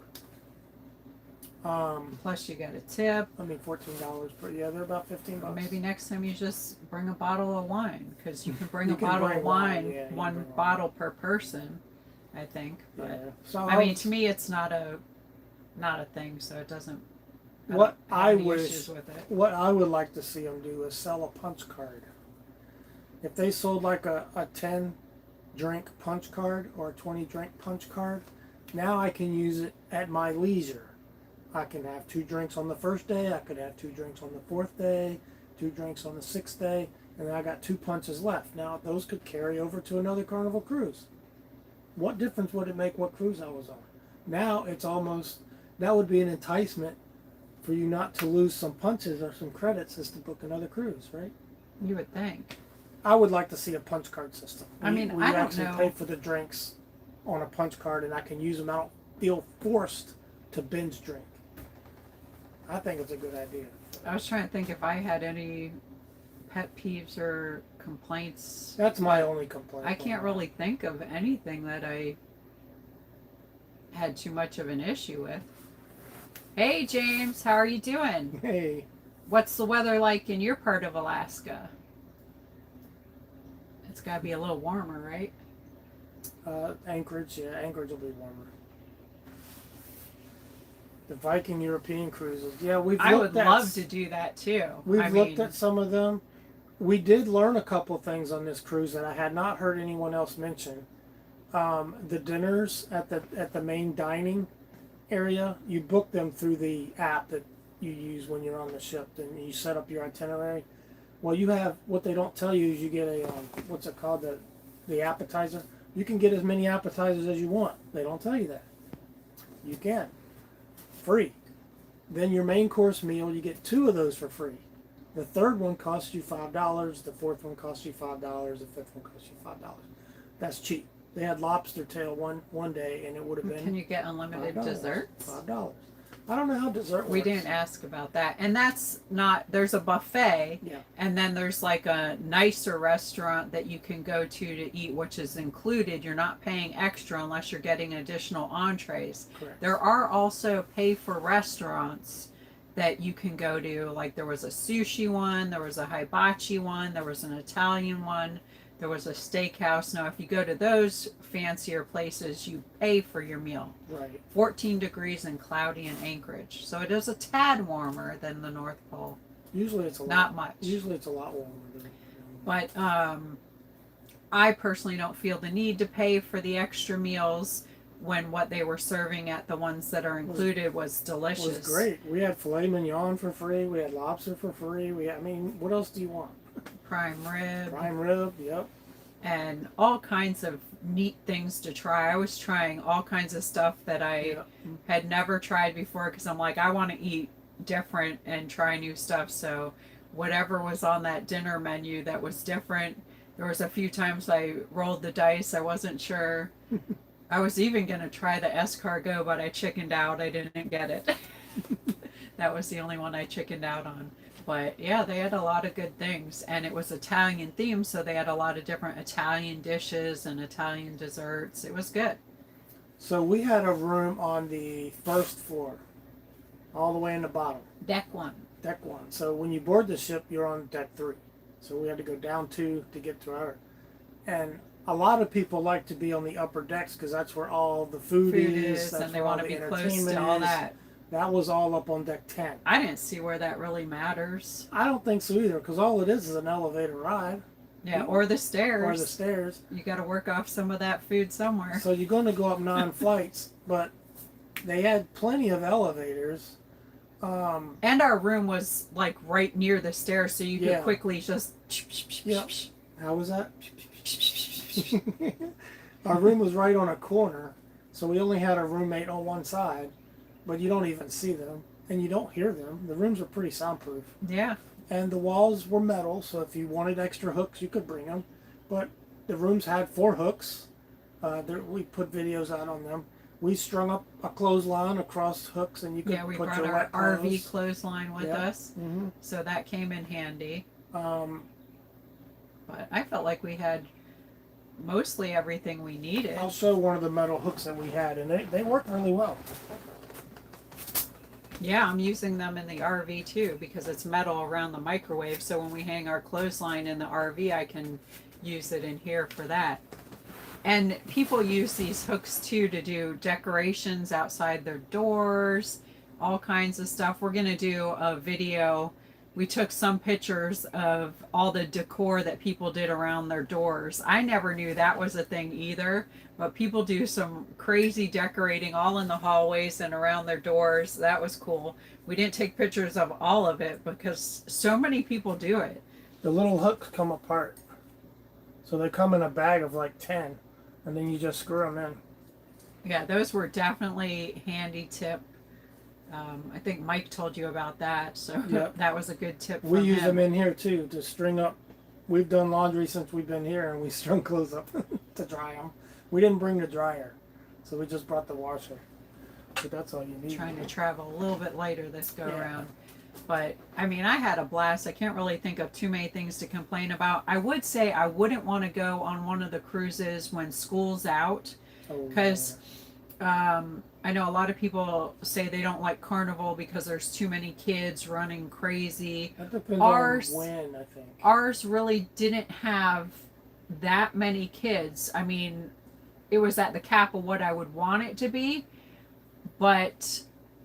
Speaker 2: Plus you got a tip.
Speaker 1: I mean $14 per. Yeah, they're about $15.
Speaker 2: Or maybe next time you just bring a bottle of wine, because you can bring
Speaker 1: You
Speaker 2: a
Speaker 1: can
Speaker 2: bottle
Speaker 1: bring
Speaker 2: of
Speaker 1: wine,
Speaker 2: wine,
Speaker 1: yeah, you can
Speaker 2: one
Speaker 1: bring wine.
Speaker 2: bottle per person, I think. But
Speaker 1: Yeah. So
Speaker 2: I mean, to me, it's not a thing, so it doesn't.
Speaker 1: What
Speaker 2: don't have
Speaker 1: I
Speaker 2: any
Speaker 1: wish-
Speaker 2: issues with it.
Speaker 1: What I would like to see them do is sell a punch card. If they sold like a 10 drink punch card or a 20 drink punch card, now I can use it at my leisure. I can have 2 drinks on the first day, I could have 2 drinks on the 4th day, 2 drinks on the 6th day, and then I got 2 punches left. Now those could carry over to another Carnival cruise. What difference would it make what cruise I was on? Now it's almost, that would be an enticement for you not to lose some punches or some credits as to book another cruise, right?
Speaker 2: You would think.
Speaker 1: I would like to see a punch card system.
Speaker 2: I mean,
Speaker 1: where
Speaker 2: I
Speaker 1: you
Speaker 2: don't
Speaker 1: actually
Speaker 2: know.
Speaker 1: pay for the drinks on a punch card, and I can use them. I don't feel forced to binge drink. I think it's a good idea.
Speaker 2: I was trying to think if I had any pet peeves or complaints.
Speaker 1: That's my only complaint.
Speaker 2: I can't really think of anything that I had too much of an issue with. Hey James, how are you doing?
Speaker 1: Hey,
Speaker 2: What's the weather like in your part of Alaska? It's got to be a little warmer, right?
Speaker 1: Anchorage. Yeah, Anchorage will be warmer. The Viking European cruises. Yeah,
Speaker 2: I would love to do that too.
Speaker 1: We've looked at some of them. We did learn a couple things on this cruise that I had not heard anyone else mention. The dinners at the main dining area, you book them through the app that you use when you're on the ship, and you set up your itinerary. Well, you have, what they don't tell you is you get a what's it called, the appetizer. You can get as many appetizers as you want. They don't tell you that. You can, free. Then your main course meal, you get 2 of those for free. The third one costs you $5. The fourth one costs you $5. The fifth one costs you $5. That's cheap. They had lobster tail one day, and it would have been.
Speaker 2: Can you get unlimited desserts?
Speaker 1: $5. I don't know how dessert works.
Speaker 2: We didn't ask about that. And that's not, there's a buffet,
Speaker 1: Yeah.
Speaker 2: and then there's like a nicer restaurant that you can go to eat, which is included. You're not paying extra unless you're getting additional entrees.
Speaker 1: Correct.
Speaker 2: There are also pay for restaurants that you can go to. Like there was a sushi one, there was a hibachi one, there was an Italian one, there was a steakhouse. Now, if you go to those fancier places, you pay for your meal.
Speaker 1: Right.
Speaker 2: 14 degrees and cloudy in Anchorage. So it is a tad warmer than the North Pole.
Speaker 1: Usually it's a
Speaker 2: Not
Speaker 1: lot.
Speaker 2: much.
Speaker 1: Usually it's a lot warmer than.
Speaker 2: But I personally don't feel the need to pay for the extra meals when what they were serving at the ones that are included was delicious.
Speaker 1: It was great. We had filet mignon for free. We had lobster for free. What else do you want?
Speaker 2: Prime rib.
Speaker 1: Prime rib, yep.
Speaker 2: And all kinds of neat things to try. I was trying all kinds of stuff that I had never tried before because I'm like, I want to eat different and try new stuff. So whatever was on that dinner menu that was different, there was a few times I rolled the dice. I wasn't sure. I was even going to try the escargot, but I chickened out. I didn't get it. That was the only one I chickened out on. But yeah, they had a lot of good things, and it was Italian themed, so they had a lot of different Italian dishes and Italian desserts. It was good.
Speaker 1: So we had a room on the first floor, all the way in the bottom.
Speaker 2: Deck 1.
Speaker 1: Deck 1. So when you board the ship, you're on deck 3. So we had to go down 2 to get to our. And a lot of people like to be on the upper decks because that's where all the food is. That's
Speaker 2: and they
Speaker 1: where all
Speaker 2: want to
Speaker 1: the
Speaker 2: be close
Speaker 1: entertainment
Speaker 2: to all
Speaker 1: is.
Speaker 2: that.
Speaker 1: That was all up on deck 10.
Speaker 2: I didn't see where that really matters.
Speaker 1: I don't think so either, because all it is an elevator ride.
Speaker 2: Yeah, or the stairs.
Speaker 1: Or the stairs.
Speaker 2: You got to work off some of that food somewhere.
Speaker 1: So you're going to go up 9 flights, but they had plenty of elevators.
Speaker 2: And our room was like right near the stairs, so you could quickly just.
Speaker 1: Yep. How was that? Our room was right on a corner, so we only had a roommate on one side, but you don't even see them, and you don't hear them. The rooms are pretty soundproof.
Speaker 2: Yeah.
Speaker 1: And the walls were metal, so if you wanted extra hooks, you could bring them. But the rooms had 4 hooks. We put videos out on them. We strung up a clothesline across hooks, and you could
Speaker 2: we
Speaker 1: put
Speaker 2: brought
Speaker 1: your
Speaker 2: our
Speaker 1: wet clothes.
Speaker 2: RV clothesline with us, so that came in handy. But I felt like we had mostly everything we needed.
Speaker 1: I'll show one of the metal hooks that we had, and they work really well.
Speaker 2: Yeah, I'm using them in the RV too because it's metal around the microwave, so when we hang our clothesline in the RV, I can use it in here for that. And people use these hooks too to do decorations outside their doors, all kinds of stuff. We're going to do a video. We took some pictures of all the decor that people did around their doors. I never knew that was a thing either, but people do some crazy decorating all in the hallways and around their doors. That was cool. We didn't take pictures of all of it because so many people do it.
Speaker 1: The little hooks come apart. So they come in a bag of like 10, and then you just screw them in.
Speaker 2: Yeah, those were definitely handy tip. I think Mike told you about that, so that was a good tip.
Speaker 1: We use
Speaker 2: him.
Speaker 1: them in here too to string up. We've done laundry since we've been here, and we strung clothes up to dry them. We didn't bring the dryer, so we just brought the washer. But that's all you need.
Speaker 2: Trying to travel a little bit lighter this go around. But I mean, I had a blast. I can't really think of too many things to complain about. I would say I wouldn't want to go on one of the cruises when school's out, because I know a lot of people say they don't like Carnival because there's too many kids running crazy.
Speaker 1: That depends on when, I think.
Speaker 2: Ours really didn't have that many kids. I mean, it was at the cap of what I would want it to be, but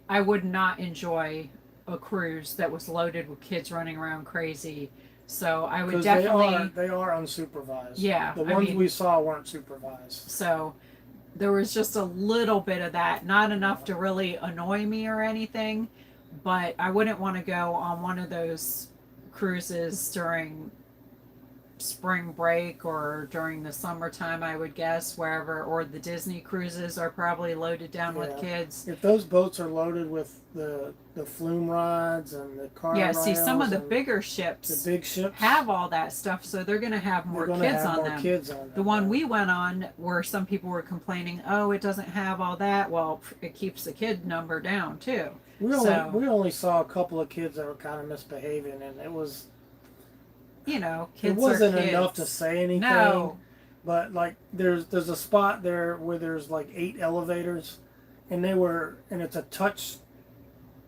Speaker 2: I would not enjoy a cruise that was loaded with kids running around crazy. So I would definitely.
Speaker 1: They are unsupervised.
Speaker 2: Yeah,
Speaker 1: The ones we saw weren't supervised.
Speaker 2: So there was just a little bit of that, not enough to really annoy me or anything, but I wouldn't want to go on one of those cruises during spring break or during the summertime, I would guess, wherever, or the Disney cruises are probably loaded down with
Speaker 1: Yeah.
Speaker 2: kids.
Speaker 1: If those boats are loaded with the flume rods and the car
Speaker 2: Yeah, see, some of
Speaker 1: rails
Speaker 2: the
Speaker 1: and
Speaker 2: bigger
Speaker 1: the
Speaker 2: ships
Speaker 1: big ships,
Speaker 2: have all that stuff, so they're going to have more
Speaker 1: they're going to
Speaker 2: kids
Speaker 1: have
Speaker 2: on
Speaker 1: more
Speaker 2: them.
Speaker 1: kids on them.
Speaker 2: The one we went on, where some people were complaining, oh, it doesn't have all that. Well, it keeps the kid number down too.
Speaker 1: we only saw a couple of kids that were kind of misbehaving, and it was
Speaker 2: You know,
Speaker 1: it
Speaker 2: kids
Speaker 1: wasn't
Speaker 2: are kids.
Speaker 1: enough to say anything.
Speaker 2: No.
Speaker 1: But like there's a spot there where there's like 8 elevators, and it's a touch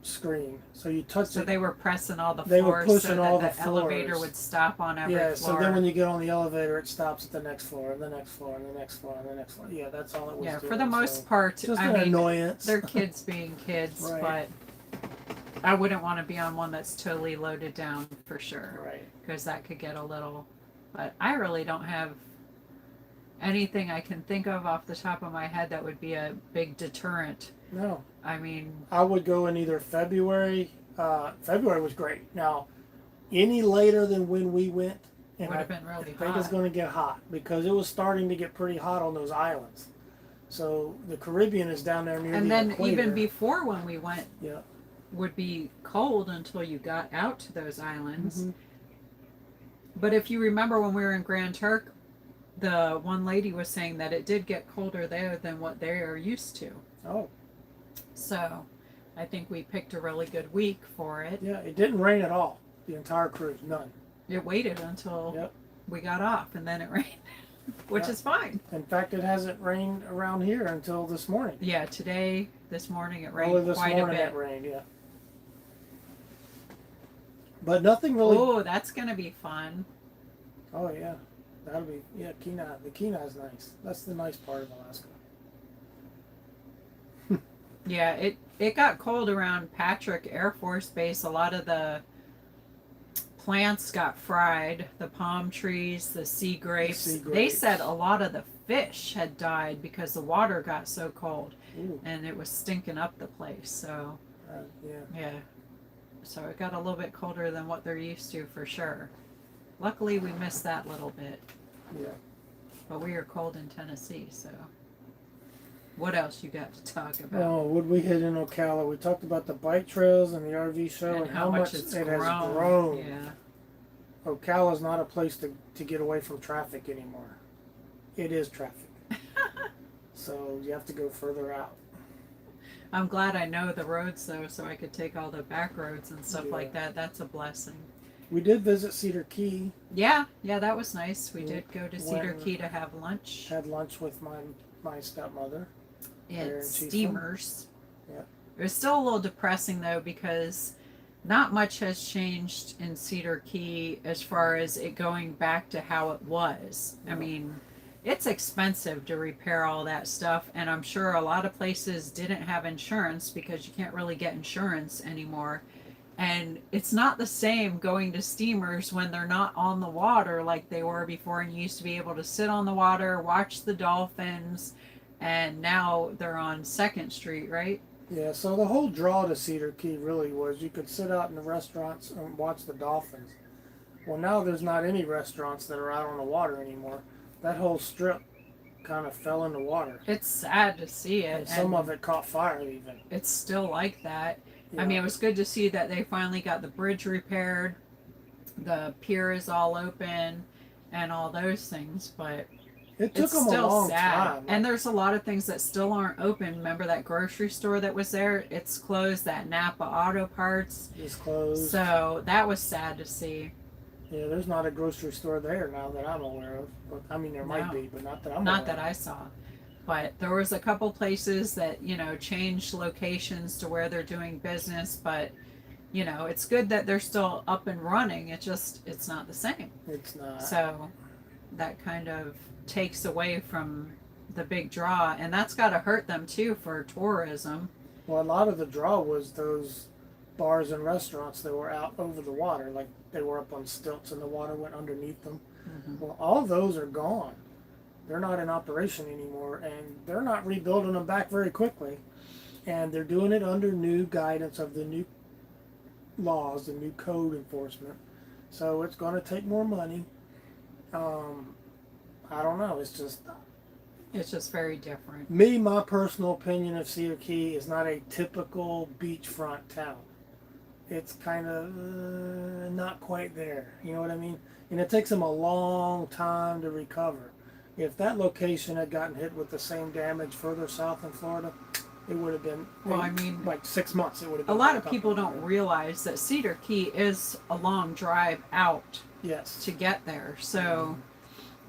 Speaker 1: screen. So you touch
Speaker 2: So
Speaker 1: it.
Speaker 2: they were pressing all the
Speaker 1: They were
Speaker 2: floors
Speaker 1: pushing
Speaker 2: so
Speaker 1: all
Speaker 2: that
Speaker 1: the
Speaker 2: the elevator
Speaker 1: floors.
Speaker 2: would stop on every
Speaker 1: Yeah,
Speaker 2: floor.
Speaker 1: so then when you get on the elevator, it stops at the next floor, and the next floor, and the next floor, and the next floor. Yeah, that's all it was
Speaker 2: Yeah,
Speaker 1: doing.
Speaker 2: for the most part,
Speaker 1: just
Speaker 2: I
Speaker 1: an
Speaker 2: mean,
Speaker 1: annoyance.
Speaker 2: they're kids being kids,
Speaker 1: Right.
Speaker 2: but I wouldn't want to be on one that's totally loaded down for sure.
Speaker 1: Right.
Speaker 2: Because that could get a little. But I really don't have anything I can think of off the top of my head that would be a big deterrent.
Speaker 1: No.
Speaker 2: I mean,
Speaker 1: I would go in either February. February was great. Now, any later than when we went, and
Speaker 2: would have been really
Speaker 1: I think
Speaker 2: hot.
Speaker 1: it's going to get hot because it was starting to get pretty hot on those islands. So the Caribbean is down there near
Speaker 2: And
Speaker 1: the
Speaker 2: then
Speaker 1: equator.
Speaker 2: even before when we went,
Speaker 1: Yeah.
Speaker 2: would be cold until you got out to those islands.
Speaker 1: Mhm.
Speaker 2: But if you remember when we were in Grand Turk, the one lady was saying that it did get colder there than what they are used to.
Speaker 1: Oh.
Speaker 2: So I think we picked a really good week for it.
Speaker 1: Yeah, it didn't rain at all. The entire cruise, none.
Speaker 2: It waited until
Speaker 1: Yep.
Speaker 2: we got off and then it rained, which
Speaker 1: Yeah.
Speaker 2: is fine.
Speaker 1: In fact, it hasn't rained around here until this morning.
Speaker 2: Yeah, this morning it
Speaker 1: Only
Speaker 2: rained
Speaker 1: this
Speaker 2: quite a
Speaker 1: morning
Speaker 2: bit.
Speaker 1: it rained, yeah. But nothing really.
Speaker 2: Oh, that's going to be fun.
Speaker 1: Oh yeah, that'll be Kenai. The Kenai's nice. That's the nice part of Alaska.
Speaker 2: Yeah, it got cold around Patrick Air Force Base. A lot of the plants got fried, the palm trees, the sea grapes.
Speaker 1: sea
Speaker 2: They
Speaker 1: grapes.
Speaker 2: said a lot of the fish had died because the water got so cold
Speaker 1: Ooh,
Speaker 2: and it was stinking up the place. So,
Speaker 1: yeah.
Speaker 2: yeah. So it got a little bit colder than what they're used to for sure. Luckily, we missed that little bit.
Speaker 1: Yeah.
Speaker 2: But we are cold in Tennessee, so. What else you got to talk about?
Speaker 1: Oh, what we hit in Ocala? We talked about the bike trails and the RV show
Speaker 2: and how much it's
Speaker 1: it
Speaker 2: grown.
Speaker 1: has grown.
Speaker 2: Yeah.
Speaker 1: Ocala's not a place to get away from traffic anymore. It is traffic. So you have to go further out.
Speaker 2: I'm glad I know the roads though, so I could take all the back roads and stuff like that. That's a blessing.
Speaker 1: We did visit Cedar Key.
Speaker 2: Yeah, that was nice. We
Speaker 1: Yeah.
Speaker 2: did go to Cedar
Speaker 1: Went-
Speaker 2: Key to have lunch.
Speaker 1: Had lunch with my stepmother. there in
Speaker 2: It's
Speaker 1: Chiefland.
Speaker 2: steamers.
Speaker 1: Yeah.
Speaker 2: It was still a little depressing though because not much has changed in Cedar Key as far as it going back to how it was. I mean, it's expensive to repair all that stuff, and I'm sure a lot of places didn't have insurance because you can't really get insurance anymore. And it's not the same going to steamers when they're not on the water like they were before, and you used to be able to sit on the water, watch the dolphins, and now they're on 2nd Street, right?
Speaker 1: Yeah, so the whole draw to Cedar Key really was you could sit out in the restaurants and watch the dolphins. Well, now there's not any restaurants that are out on the water anymore. That whole strip kind of fell in the water.
Speaker 2: It's sad to see it.
Speaker 1: And some of it caught fire even.
Speaker 2: It's still like that.
Speaker 1: Yeah.
Speaker 2: I mean, it was good to see that they finally got the bridge repaired. The pier is all open and all those things, but
Speaker 1: it took
Speaker 2: it's
Speaker 1: them a
Speaker 2: still
Speaker 1: long
Speaker 2: sad.
Speaker 1: time.
Speaker 2: And there's a lot of things that still aren't open. Remember that grocery store that was there? It's closed. That Napa Auto Parts.
Speaker 1: It's closed.
Speaker 2: So that was sad to see.
Speaker 1: Yeah, there's not a grocery store there now that I'm aware of. But, I mean, there might
Speaker 2: No.
Speaker 1: be, but not that I'm
Speaker 2: Not
Speaker 1: aware
Speaker 2: that
Speaker 1: of.
Speaker 2: I saw. But there was a couple places that, changed locations to where they're doing business. But, it's good that they're still up and running. It's not the same.
Speaker 1: It's not.
Speaker 2: So that kind of takes away from the big draw. And that's got to hurt them too for tourism.
Speaker 1: Well, a lot of the draw was those bars and restaurants that were out over the water. Like, they were up on stilts and the water went underneath them.
Speaker 2: Mm-hmm.
Speaker 1: Well, all those are gone. they're not in operation anymore, and they're not rebuilding them back very quickly. And they're doing it under new guidance of the new laws, the new code enforcement. So it's going to take more money. I don't know.
Speaker 2: It's just very different.
Speaker 1: Me, my personal opinion of Cedar Key is not a typical beachfront town. It's kind of not quite there. You know what I mean? And it takes them a long time to recover. If that location had gotten hit with the same damage further south in Florida, it would have been,
Speaker 2: well, I mean,
Speaker 1: like 6 months. It would have been.
Speaker 2: A lot of people don't realize that Cedar Key is a long drive out.
Speaker 1: Yes.
Speaker 2: To get there. So,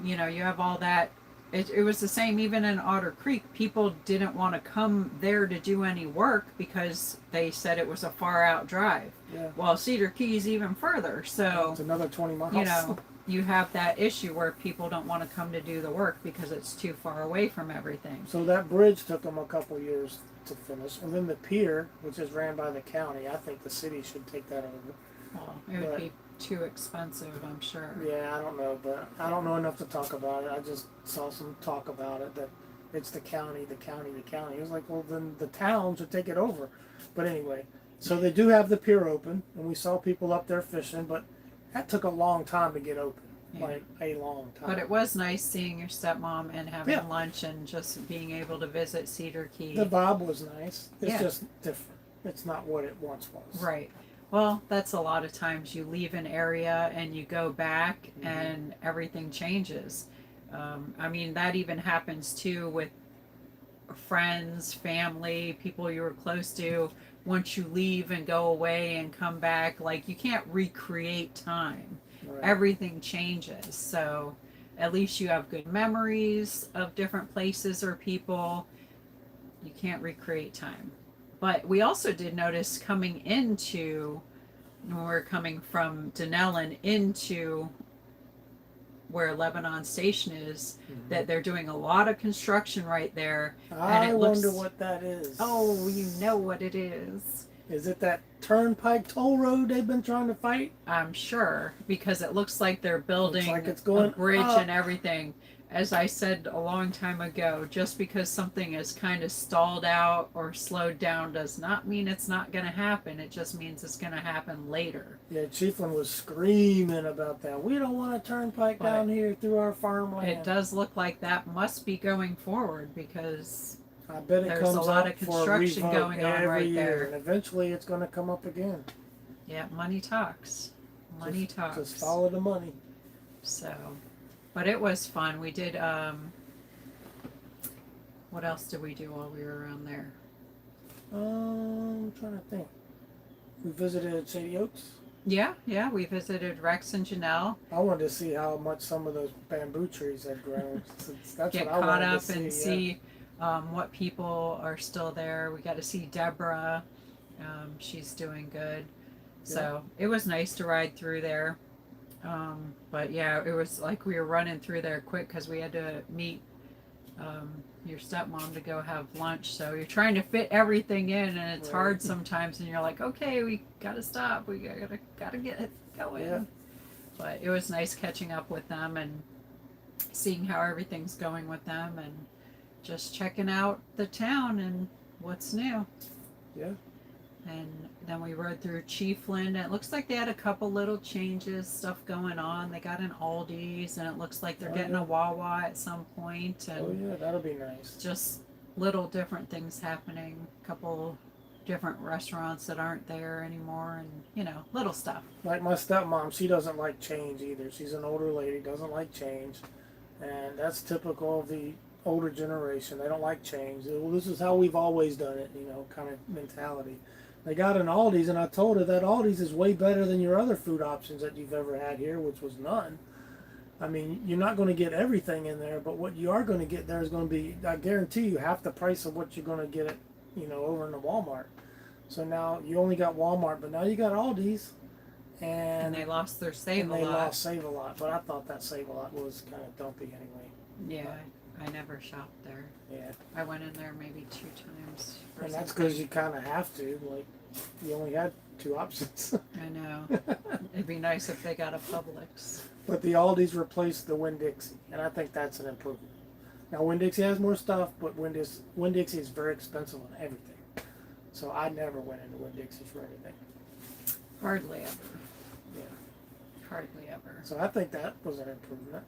Speaker 2: you know, you have all that. It was the same even in Otter Creek. People didn't want to come there to do any work because they said it was a far out drive.
Speaker 1: Yeah.
Speaker 2: Well, Cedar Key is even further. So,
Speaker 1: it's another 20 miles.
Speaker 2: You know, you have that issue where people don't want to come to do the work because it's too far away from everything.
Speaker 1: So that bridge took them a couple years to finish. And then the pier, which is ran by the county, I think the city should take that over.
Speaker 2: Well, it would be too expensive, I'm sure.
Speaker 1: Yeah, I don't know, but I don't know enough to talk about it. I just saw some talk about it, that it's the county, the county, the county. It was like, well, then the town should take it over. But anyway, so they do have the pier open, and we saw people up there fishing, but that took a long time to get open. Yeah. Like a long time.
Speaker 2: But it was nice seeing your stepmom and having lunch and just being able to visit Cedar Key.
Speaker 1: The vibe was nice. It's just different. It's not what it once was.
Speaker 2: Right. Well, that's a lot of times you leave an area and you go back and everything changes. I mean, that even happens too with friends, family, people you were close to. Once you leave and go away and come back, like you can't recreate time. Right. Everything changes. So at least you have good memories of different places or people. You can't recreate time. But we also did notice coming into, when we're coming from Denellen into where Lebanon Station is, that they're doing a lot of construction right there.
Speaker 1: I wonder what that is.
Speaker 2: Oh, you know what it is.
Speaker 1: Is it that turnpike toll road they've been trying to fight?
Speaker 2: I'm sure, because it looks like they're building
Speaker 1: it's going
Speaker 2: a bridge
Speaker 1: up.
Speaker 2: And everything. As I said a long time ago, just because something is kind of stalled out or slowed down does not mean it's not going to happen. It just means it's going to happen later.
Speaker 1: Yeah, Chieflin was screaming about that. We don't want a turnpike down here through our farmland.
Speaker 2: It does look like that must be going forward because
Speaker 1: I bet
Speaker 2: there's a lot of construction going on right
Speaker 1: year,
Speaker 2: there.
Speaker 1: And eventually it's going to come up again.
Speaker 2: Yeah, money talks. Money talks.
Speaker 1: Just follow the money.
Speaker 2: So... But it was fun. We did, what else did we do while we were around there?
Speaker 1: I'm trying to think. We visited Shady Oaks.
Speaker 2: Yeah, we visited Rex and Janelle.
Speaker 1: I wanted to see how much some of those bamboo trees had grown. That's
Speaker 2: Get
Speaker 1: what I
Speaker 2: caught
Speaker 1: wanted
Speaker 2: up
Speaker 1: to see,
Speaker 2: and see what people are still there. We got to see Deborah. She's doing good. So it was nice to ride through there. But yeah, it was like we were running through there quick because we had to meet your stepmom to go have lunch. So you're trying to fit everything in, and it's hard sometimes. And you're like, okay, we gotta stop. We gotta get it going. Yeah. But it was nice catching up with them and seeing how everything's going with them, and just checking out the town and what's new.
Speaker 1: Yeah.
Speaker 2: And then we rode through Chiefland. It looks like they had a couple little changes, stuff going on. They got an Aldi's, and it looks like they're getting a Wawa at some point. And
Speaker 1: that'll be nice.
Speaker 2: Just little different things happening. A couple different restaurants that aren't there anymore, and little stuff. Like
Speaker 1: my stepmom, she doesn't like change either. She's an older lady, doesn't like change, and that's typical of the older generation. They don't like change. Well, this is how we've always done it, kind of mentality. They got an Aldi's, and I told her that Aldi's is way better than your other food options that you've ever had here, which was none. I mean, you're not going to get everything in there, but what you are going to get there is going to be, I guarantee you, half the price of what you're going to get at, over in the Walmart. So now you only got Walmart, but now you got Aldi's. And
Speaker 2: they lost their Save-A-Lot.
Speaker 1: And they lost Save-A-Lot, but I thought that Save-A-Lot was kind of dumpy anyway.
Speaker 2: Yeah. I never shopped there.
Speaker 1: Yeah.
Speaker 2: I went in there maybe 2 times.
Speaker 1: And that's because you kind of have to. Like, you only had 2 options.
Speaker 2: I know. It'd be nice if they got a Publix.
Speaker 1: But the Aldi's replaced the Winn-Dixie, and I think that's an improvement. Now Winn-Dixie has more stuff, but Winn-Dixie is very expensive on everything. So I never went into Winn-Dixie for anything.
Speaker 2: Hardly ever.
Speaker 1: Yeah.
Speaker 2: Hardly ever.
Speaker 1: So I think that was an improvement.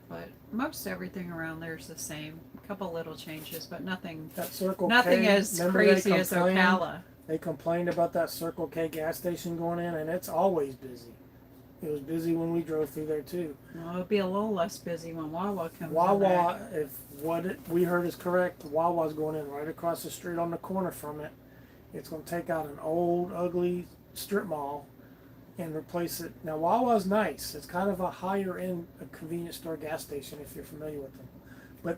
Speaker 2: But most everything around there is the same. A couple little changes, but nothing
Speaker 1: That Circle
Speaker 2: nothing
Speaker 1: K,
Speaker 2: as
Speaker 1: remember they
Speaker 2: crazy as
Speaker 1: complained?
Speaker 2: Ocala.
Speaker 1: They complained about that Circle K gas station going in, and it's always busy. It was busy when we drove through there too.
Speaker 2: Well, it'll be a little less busy when Wawa comes in there.
Speaker 1: Wawa, if we heard is correct, Wawa's going in right across the street on the corner from it. It's going to take out an old, ugly strip mall and replace it. Now, Wawa's nice. It's kind of a higher end convenience store gas station if you're familiar with them. But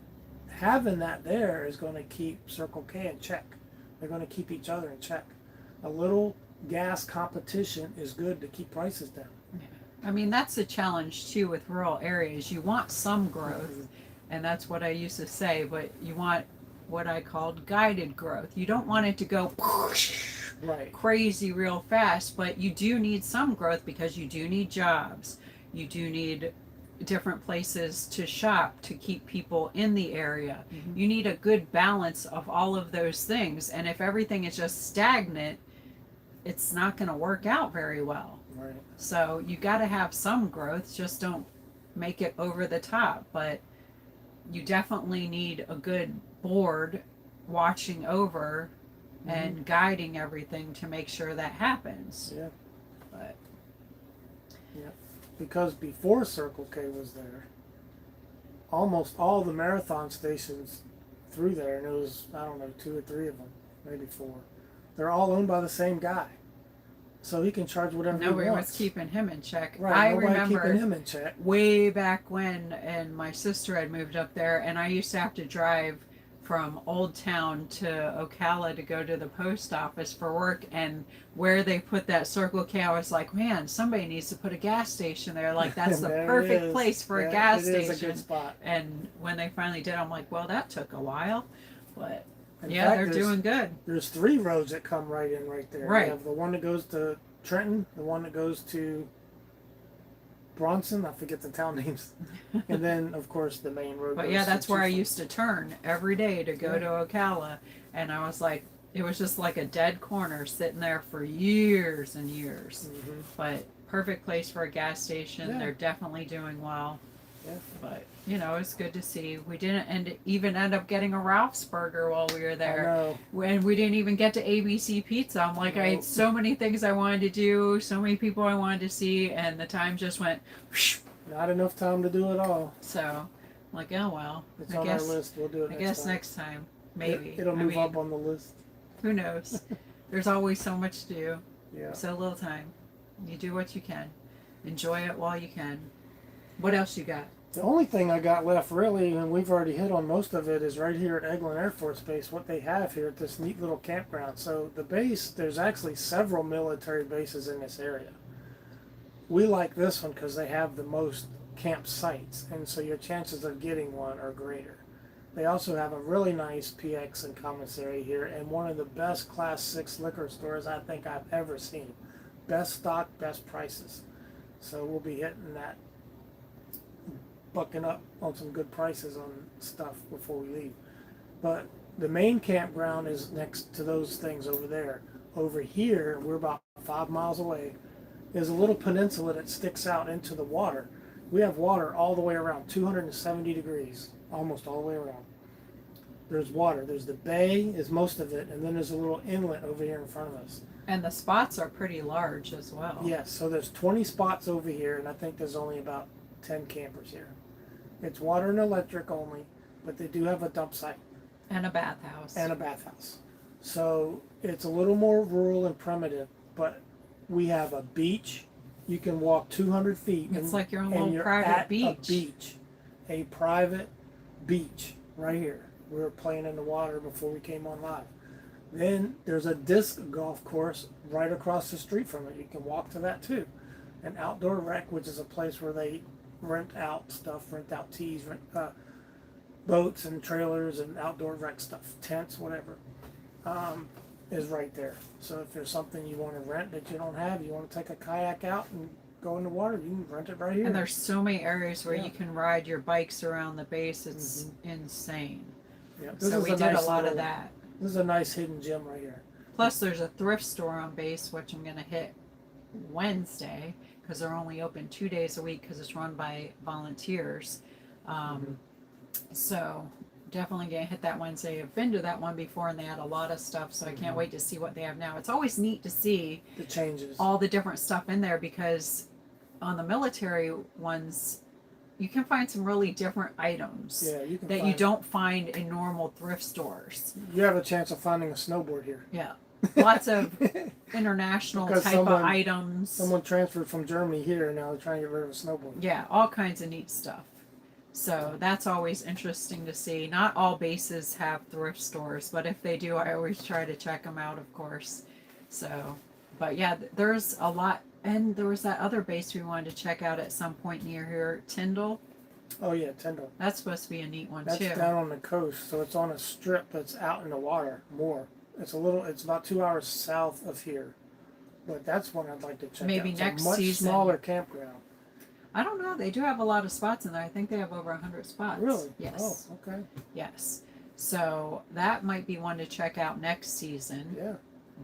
Speaker 1: having that there is going to keep Circle K in check. They're going to keep each other in check. A little gas competition is good to keep prices down.
Speaker 2: I mean, that's the challenge too with rural areas. You want some growth, and that's what I used to say, but you want what I called guided growth. You don't want it to go
Speaker 1: Right.
Speaker 2: crazy real fast, but you do need some growth because you do need jobs. You do need different places to shop to keep people in the area.
Speaker 1: Mhm.
Speaker 2: You need a good balance of all of those things, and if everything is just stagnant, it's not going to work out very well.
Speaker 1: Right.
Speaker 2: So you got to have some growth, just don't make it over the top. But you definitely need a good board watching over and guiding everything to make sure that happens.
Speaker 1: Yeah.
Speaker 2: But
Speaker 1: Because before Circle K was there, almost all the marathon stations through there, and it was, I don't know, 2 or 3 of them, maybe 4. They're all owned by the same guy. So he can charge whatever
Speaker 2: nobody
Speaker 1: he
Speaker 2: was
Speaker 1: wants.
Speaker 2: keeping him in check.
Speaker 1: Right,
Speaker 2: I
Speaker 1: nobody
Speaker 2: remember
Speaker 1: keeping him in check.
Speaker 2: way back when, and my sister had moved up there, and I used to have to drive from Old Town to Ocala to go to the post office for work, and where they put that Circle K, I was like, man, somebody needs to put a gas station there. Like, that's the
Speaker 1: There it
Speaker 2: perfect
Speaker 1: is.
Speaker 2: place for
Speaker 1: Yeah,
Speaker 2: a gas
Speaker 1: it
Speaker 2: station.
Speaker 1: is a good spot.
Speaker 2: And when they finally did, I'm like, well, that took a while, but
Speaker 1: In
Speaker 2: yeah,
Speaker 1: fact,
Speaker 2: they're
Speaker 1: there's-
Speaker 2: doing good.
Speaker 1: There's 3 roads that come right in right there.
Speaker 2: Right.
Speaker 1: You have the one that goes to Trenton, the one that goes to Bronson, I forget the town names, and then of course the main road.
Speaker 2: But
Speaker 1: goes
Speaker 2: yeah,
Speaker 1: to
Speaker 2: that's where I
Speaker 1: Chiefland.
Speaker 2: used to turn every day to go
Speaker 1: Yeah.
Speaker 2: to Ocala, and I was like, it was just like a dead corner sitting there for years and years.
Speaker 1: Mhm.
Speaker 2: But perfect place for a gas station.
Speaker 1: Yeah.
Speaker 2: They're definitely doing well.
Speaker 1: Yeah.
Speaker 2: But you know, it's good to see. We didn't even end up getting a Ralph's burger while we were
Speaker 1: I
Speaker 2: there.
Speaker 1: know.
Speaker 2: When we didn't even get to ABC Pizza. I'm like, I had
Speaker 1: Nope.
Speaker 2: so many things I wanted to do, so many people I wanted to see, and the time just went. Whoosh.
Speaker 1: Not enough time to do it all.
Speaker 2: So, I'm like, oh well.
Speaker 1: It's
Speaker 2: I
Speaker 1: on
Speaker 2: guess,
Speaker 1: our list. We'll do it
Speaker 2: I
Speaker 1: next
Speaker 2: guess
Speaker 1: time.
Speaker 2: next time, maybe.
Speaker 1: It'll
Speaker 2: I
Speaker 1: move
Speaker 2: mean,
Speaker 1: up on the list.
Speaker 2: who knows? There's always so much to do.
Speaker 1: Yeah.
Speaker 2: So little time. You do what you can. Enjoy it while you can. What else you got?
Speaker 1: The only thing I got left, really, and we've already hit on most of it, is right here at Eglin Air Force Base, what they have here at this neat little campground. So the base, there's actually several military bases in this area. We like this one because they have the most campsites, and so your chances of getting one are greater. They also have a really nice PX and commissary here, and one of the best Class 6 liquor stores I think I've ever seen. Best stock, best prices. So we'll be hitting that, bucking up on some good prices on stuff before we leave. But the main campground is next to those things over there. Over here, we're about 5 miles away, is a little peninsula that sticks out into the water. We have water all the way around, 270 degrees, almost all the way around. There's water. There's the bay is most of it, and then there's a little inlet over here in front of us.
Speaker 2: And the spots are pretty large as well.
Speaker 1: Yes, so there's 20 spots over here, and I think there's only about 10 campers here. It's water and electric only, but they do have a dump site
Speaker 2: And a bathhouse.
Speaker 1: and a bathhouse. So it's a little more rural and primitive, but we have a beach. You can walk 200 feet.
Speaker 2: It's like your own
Speaker 1: and
Speaker 2: little
Speaker 1: you're
Speaker 2: private
Speaker 1: at
Speaker 2: beach.
Speaker 1: A beach. A private beach right here. We were playing in the water before we came on live. Then there's a disc golf course right across the street from it. You can walk to that too. An outdoor rec, which is a place where they rent out stuff, rent out tees, rent boats and trailers and outdoor rec stuff, tents, whatever, is right there. So if there's something you want to rent that you don't have, you want to take a kayak out and go in the water, you can rent it right here.
Speaker 2: And there's so many areas where
Speaker 1: Yeah.
Speaker 2: you can ride your bikes around the base. It's insane.
Speaker 1: Yeah,
Speaker 2: So we did a lot of that.
Speaker 1: This is a nice hidden gem right here.
Speaker 2: Plus, there's a thrift store on base, which I'm going to hit Wednesday because they're only open 2 days a week because it's run by volunteers. So definitely going to hit that Wednesday. I've been to that one before and they had a lot of stuff, so I can't wait to see what they have now. It's always neat to see
Speaker 1: The changes.
Speaker 2: all the different stuff in there because on the military ones, you can find some really different items
Speaker 1: Yeah, you can
Speaker 2: that
Speaker 1: find,
Speaker 2: you don't find in normal thrift stores.
Speaker 1: You have a chance of finding a snowboard here.
Speaker 2: Yeah. Lots of international
Speaker 1: Because
Speaker 2: type of items.
Speaker 1: Someone transferred from Germany here, and now they're trying to get rid of a snowboard.
Speaker 2: Yeah, all kinds of neat stuff. So that's always interesting to see. Not all bases have thrift stores, but if they do, I always try to check them out, of course. So, but yeah, there's a lot. And there was that other base we wanted to check out at some point near here, Tyndall.
Speaker 1: Oh yeah, Tyndall.
Speaker 2: That's supposed to be a neat one
Speaker 1: That's
Speaker 2: too.
Speaker 1: down on the coast, so it's on a strip that's out in the water more. It's about 2 hours south of here. But that's one I'd like to check
Speaker 2: Maybe
Speaker 1: out.
Speaker 2: next
Speaker 1: It's a much
Speaker 2: season.
Speaker 1: smaller campground.
Speaker 2: I don't know. They do have a lot of spots in there. I think they have over 100 spots.
Speaker 1: Really?
Speaker 2: Yes.
Speaker 1: Oh, okay.
Speaker 2: Yes. So that might be one to check out next season.
Speaker 1: Yeah.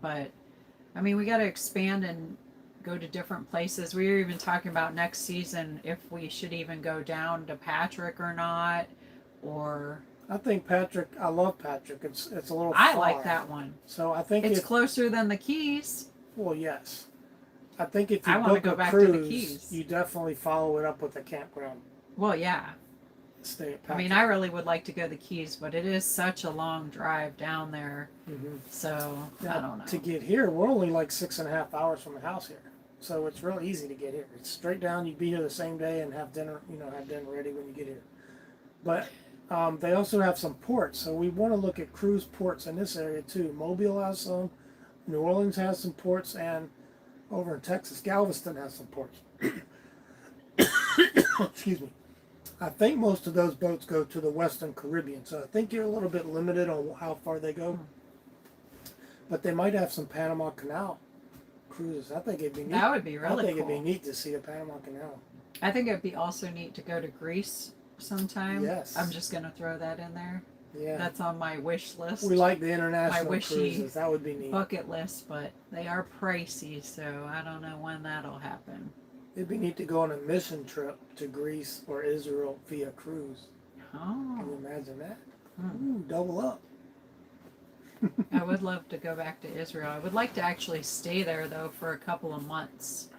Speaker 2: But I mean, we got to expand and go to different places. We were even talking about next season if we should even go down to Patrick or not, or
Speaker 1: I think Patrick. I love Patrick. It's a little.
Speaker 2: I
Speaker 1: far.
Speaker 2: like that one.
Speaker 1: So I think
Speaker 2: It's closer than the Keys.
Speaker 1: Well, yes. I think if you
Speaker 2: I wanna
Speaker 1: book
Speaker 2: go
Speaker 1: a
Speaker 2: back to the
Speaker 1: cruise,
Speaker 2: Keys.
Speaker 1: you definitely follow it up with a campground.
Speaker 2: Well, yeah.
Speaker 1: Stay at
Speaker 2: I
Speaker 1: Patrick.
Speaker 2: mean, I really would like to go to the Keys, but it is such a long drive down there. So I don't know.
Speaker 1: To get here, we're only like 6.5 hours from the house here, so it's real easy to get here. It's straight down. You be here the same day and have dinner. Have dinner ready when you get here. But they also have some ports, so we want to look at cruise ports in this area too. Mobile has some. New Orleans has some ports, and over in Texas, Galveston has some ports. Excuse me. I think most of those boats go to the Western Caribbean, so I think you're a little bit limited on how far they go. But they might have some Panama Canal cruises. I think it'd be neat.
Speaker 2: That would be really
Speaker 1: I think
Speaker 2: cool.
Speaker 1: it'd be neat to see the Panama Canal.
Speaker 2: I think it'd be also neat to go to Greece sometime.
Speaker 1: Yes.
Speaker 2: I'm just gonna throw that in there.
Speaker 1: Yeah.
Speaker 2: That's on my wish list.
Speaker 1: We like the international
Speaker 2: My wishy
Speaker 1: cruises. That would be neat.
Speaker 2: bucket list, but they are pricey, so I don't know when that'll happen.
Speaker 1: It'd be neat to go on a mission trip to Greece or Israel via cruise. Can you
Speaker 2: Oh,
Speaker 1: imagine that? Ooh, double up.
Speaker 2: I would love to go back to Israel. I would like to actually stay there though for a couple of months.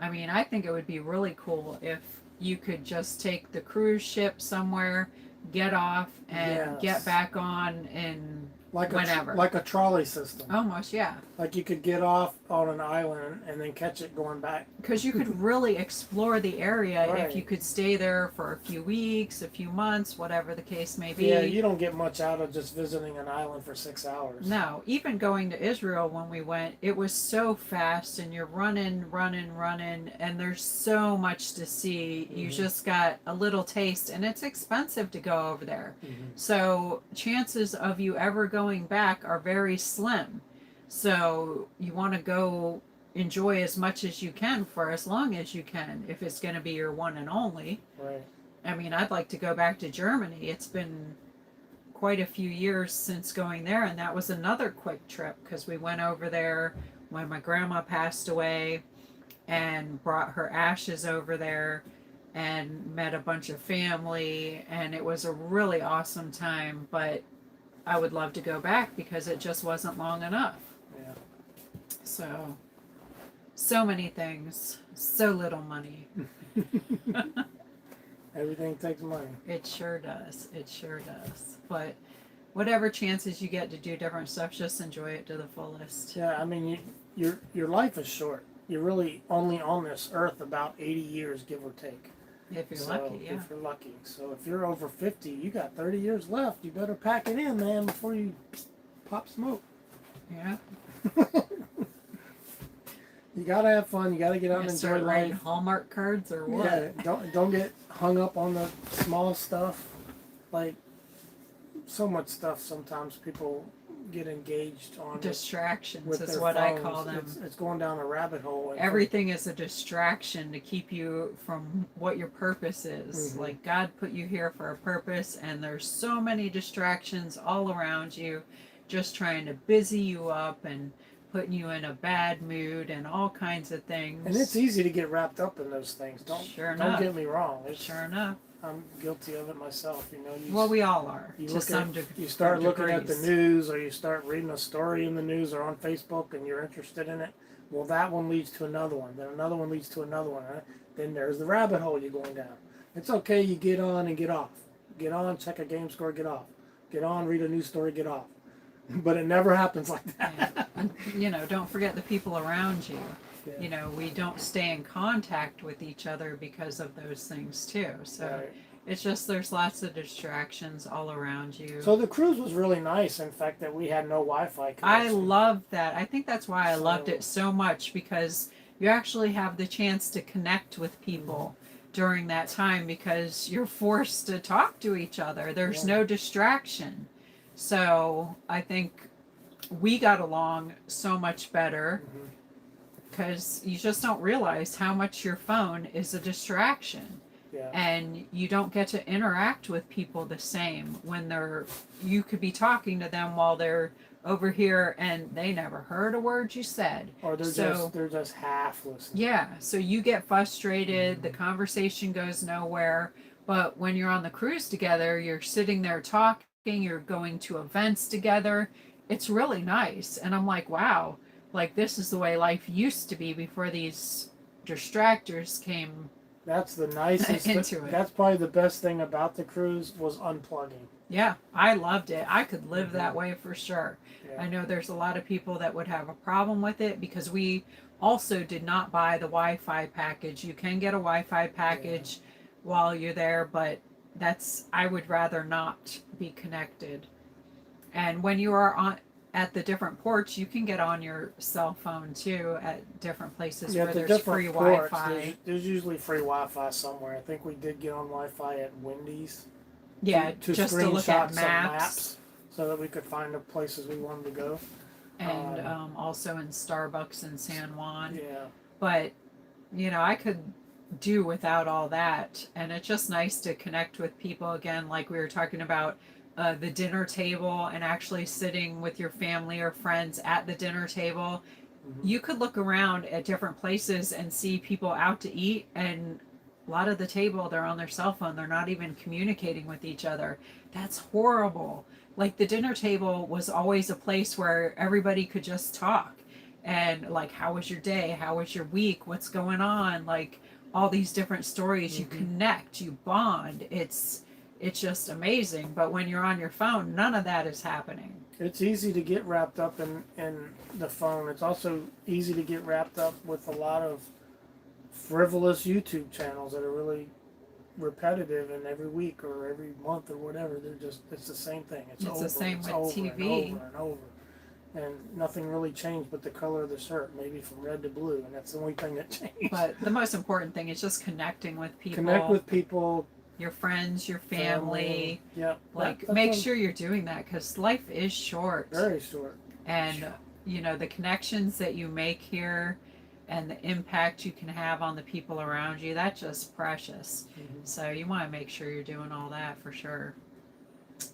Speaker 2: I mean, I think it would be really cool if you could just take the cruise ship somewhere, get off, and
Speaker 1: Yes.
Speaker 2: get back on in whenever.
Speaker 1: Like a trolley system.
Speaker 2: Almost, yeah.
Speaker 1: Like you could get off on an island and then catch it going back.
Speaker 2: Because you could really explore the area
Speaker 1: Right.
Speaker 2: if you could stay there for a few weeks, a few months, whatever the case may be.
Speaker 1: Yeah, you don't get much out of just visiting an island for 6 hours.
Speaker 2: No, even going to Israel when we went, it was so fast and you're running, and there's so much to see. You just got a little taste, and it's expensive to go over there. So chances of you ever going back are very slim. So you want to go enjoy as much as you can for as long as you can if it's going to be your one and only.
Speaker 1: Right.
Speaker 2: I mean, I'd like to go back to Germany. It's been quite a few years since going there, and that was another quick trip because we went over there when my grandma passed away and brought her ashes over there and met a bunch of family, and it was a really awesome time. But I would love to go back because it just wasn't long enough.
Speaker 1: Yeah.
Speaker 2: So many things, so little money.
Speaker 1: Everything takes money.
Speaker 2: It sure does. It sure does. But whatever chances you get to do different stuff, just enjoy it to the fullest.
Speaker 1: Yeah, I mean, your life is short. You're really only on this earth about 80 years, give or take.
Speaker 2: If you're
Speaker 1: So,
Speaker 2: lucky, yeah.
Speaker 1: If you're lucky. So if you're over 50, you got 30 years left. You better pack it in, man, before you pop smoke.
Speaker 2: Yeah.
Speaker 1: You gotta have fun. You gotta get out
Speaker 2: You
Speaker 1: and enjoy
Speaker 2: start writing
Speaker 1: life.
Speaker 2: Hallmark cards or what?
Speaker 1: Yeah, don't get hung up on the small stuff. Like so much stuff. Sometimes people get engaged on
Speaker 2: Distractions
Speaker 1: with
Speaker 2: is
Speaker 1: their
Speaker 2: what
Speaker 1: phones.
Speaker 2: I call them.
Speaker 1: It's going down a rabbit hole. And
Speaker 2: Everything is a distraction to keep you from what your purpose is.
Speaker 1: Mhm.
Speaker 2: Like God put you here for a purpose, and there's so many distractions all around you, just trying to busy you up and putting you in a bad mood and all kinds of things.
Speaker 1: And it's easy to get wrapped up in those things.
Speaker 2: Sure
Speaker 1: Don't
Speaker 2: enough.
Speaker 1: get me wrong.
Speaker 2: Sure enough.
Speaker 1: I'm guilty of it myself. You know,
Speaker 2: Well, we all are
Speaker 1: you
Speaker 2: to
Speaker 1: look
Speaker 2: some
Speaker 1: at,
Speaker 2: degree.
Speaker 1: you start looking at the news, or you start reading a story in the news or on Facebook, and you're interested in it. Well, that one leads to another one. Then another one leads to another one. Right? Then there's the rabbit hole you're going down. It's okay. You get on and get off. Get on, check a game score, get off. Get on, read a news story, get off. But it never happens like that.
Speaker 2: Yeah. And, you know, don't forget the people around you.
Speaker 1: Yeah.
Speaker 2: You know, we don't stay in contact with each other because of those things too. So
Speaker 1: Right.
Speaker 2: it's just there's lots of distractions all around you.
Speaker 1: So the cruise was really nice. In fact, that we had no Wi-Fi connection.
Speaker 2: I love that. I think that's why I loved
Speaker 1: So-
Speaker 2: it so much, because you actually have the chance to connect with people during that time, because you're forced to talk to each other. There's
Speaker 1: Yeah.
Speaker 2: no distraction. So I think we got along so much better
Speaker 1: Mhm.
Speaker 2: because you just don't realize how much your phone is a distraction.
Speaker 1: Yeah.
Speaker 2: And you don't get to interact with people the same when you could be talking to them while they're over here and they never heard a word you said.
Speaker 1: Or they're just half listening.
Speaker 2: Yeah, so you get frustrated, the conversation goes nowhere, but when you're on the cruise together, you're sitting there talking, you're going to events together. It's really nice. And I'm like, wow, like this is the way life used to be before these distractors came.
Speaker 1: That's the nicest.
Speaker 2: Into it.
Speaker 1: That's probably the best thing about the cruise was unplugging.
Speaker 2: Yeah, I loved it. I could live that way for sure.
Speaker 1: Yeah.
Speaker 2: I know there's a lot of people that would have a problem with it because we also did not buy the Wi-Fi package. You can get a Wi-Fi package while you're there, but I would rather not be connected. And when you are at the different ports, you can get on your cell phone too at different places where
Speaker 1: the
Speaker 2: there's
Speaker 1: different
Speaker 2: free
Speaker 1: ports,
Speaker 2: Wi-Fi.
Speaker 1: There's usually free Wi-Fi somewhere. I think we did get on Wi-Fi at Wendy's.
Speaker 2: Yeah,
Speaker 1: to
Speaker 2: just to look at
Speaker 1: screenshot some
Speaker 2: maps.
Speaker 1: so that we could find the places we wanted to go.
Speaker 2: And also in Starbucks in San Juan.
Speaker 1: Yeah.
Speaker 2: But, you know, I could do without all that. And it's just nice to connect with people again, like we were talking about the dinner table and actually sitting with your family or friends at the dinner table.
Speaker 1: Mm-hmm.
Speaker 2: You could look around at different places and see people out to eat, and a lot of the table, they're on their cell phone. They're not even communicating with each other. That's horrible. Like the dinner table was always a place where everybody could just talk. And like, how was your day? How was your week? What's going on? Like all these different stories. You connect, you bond. It's just amazing. But when you're on your phone, none of that is happening.
Speaker 1: It's easy to get wrapped up in the phone. It's also easy to get wrapped up with a lot of frivolous YouTube channels that are really repetitive, and every week or every month or whatever, it's the same thing. It's
Speaker 2: the same with
Speaker 1: over
Speaker 2: TV.
Speaker 1: and over and over. And nothing really changed but the color of the shirt, maybe from red to blue, and that's the only thing that changed.
Speaker 2: But the most important thing is just connecting with people.
Speaker 1: Connect with people.
Speaker 2: Your friends, your family.
Speaker 1: Yep.
Speaker 2: Like, make sure you're doing that, because life is short.
Speaker 1: Very short.
Speaker 2: And, you know, the connections that you make here and the impact you can have on the people around you, that's just precious. So you want to make sure you're doing all that for sure.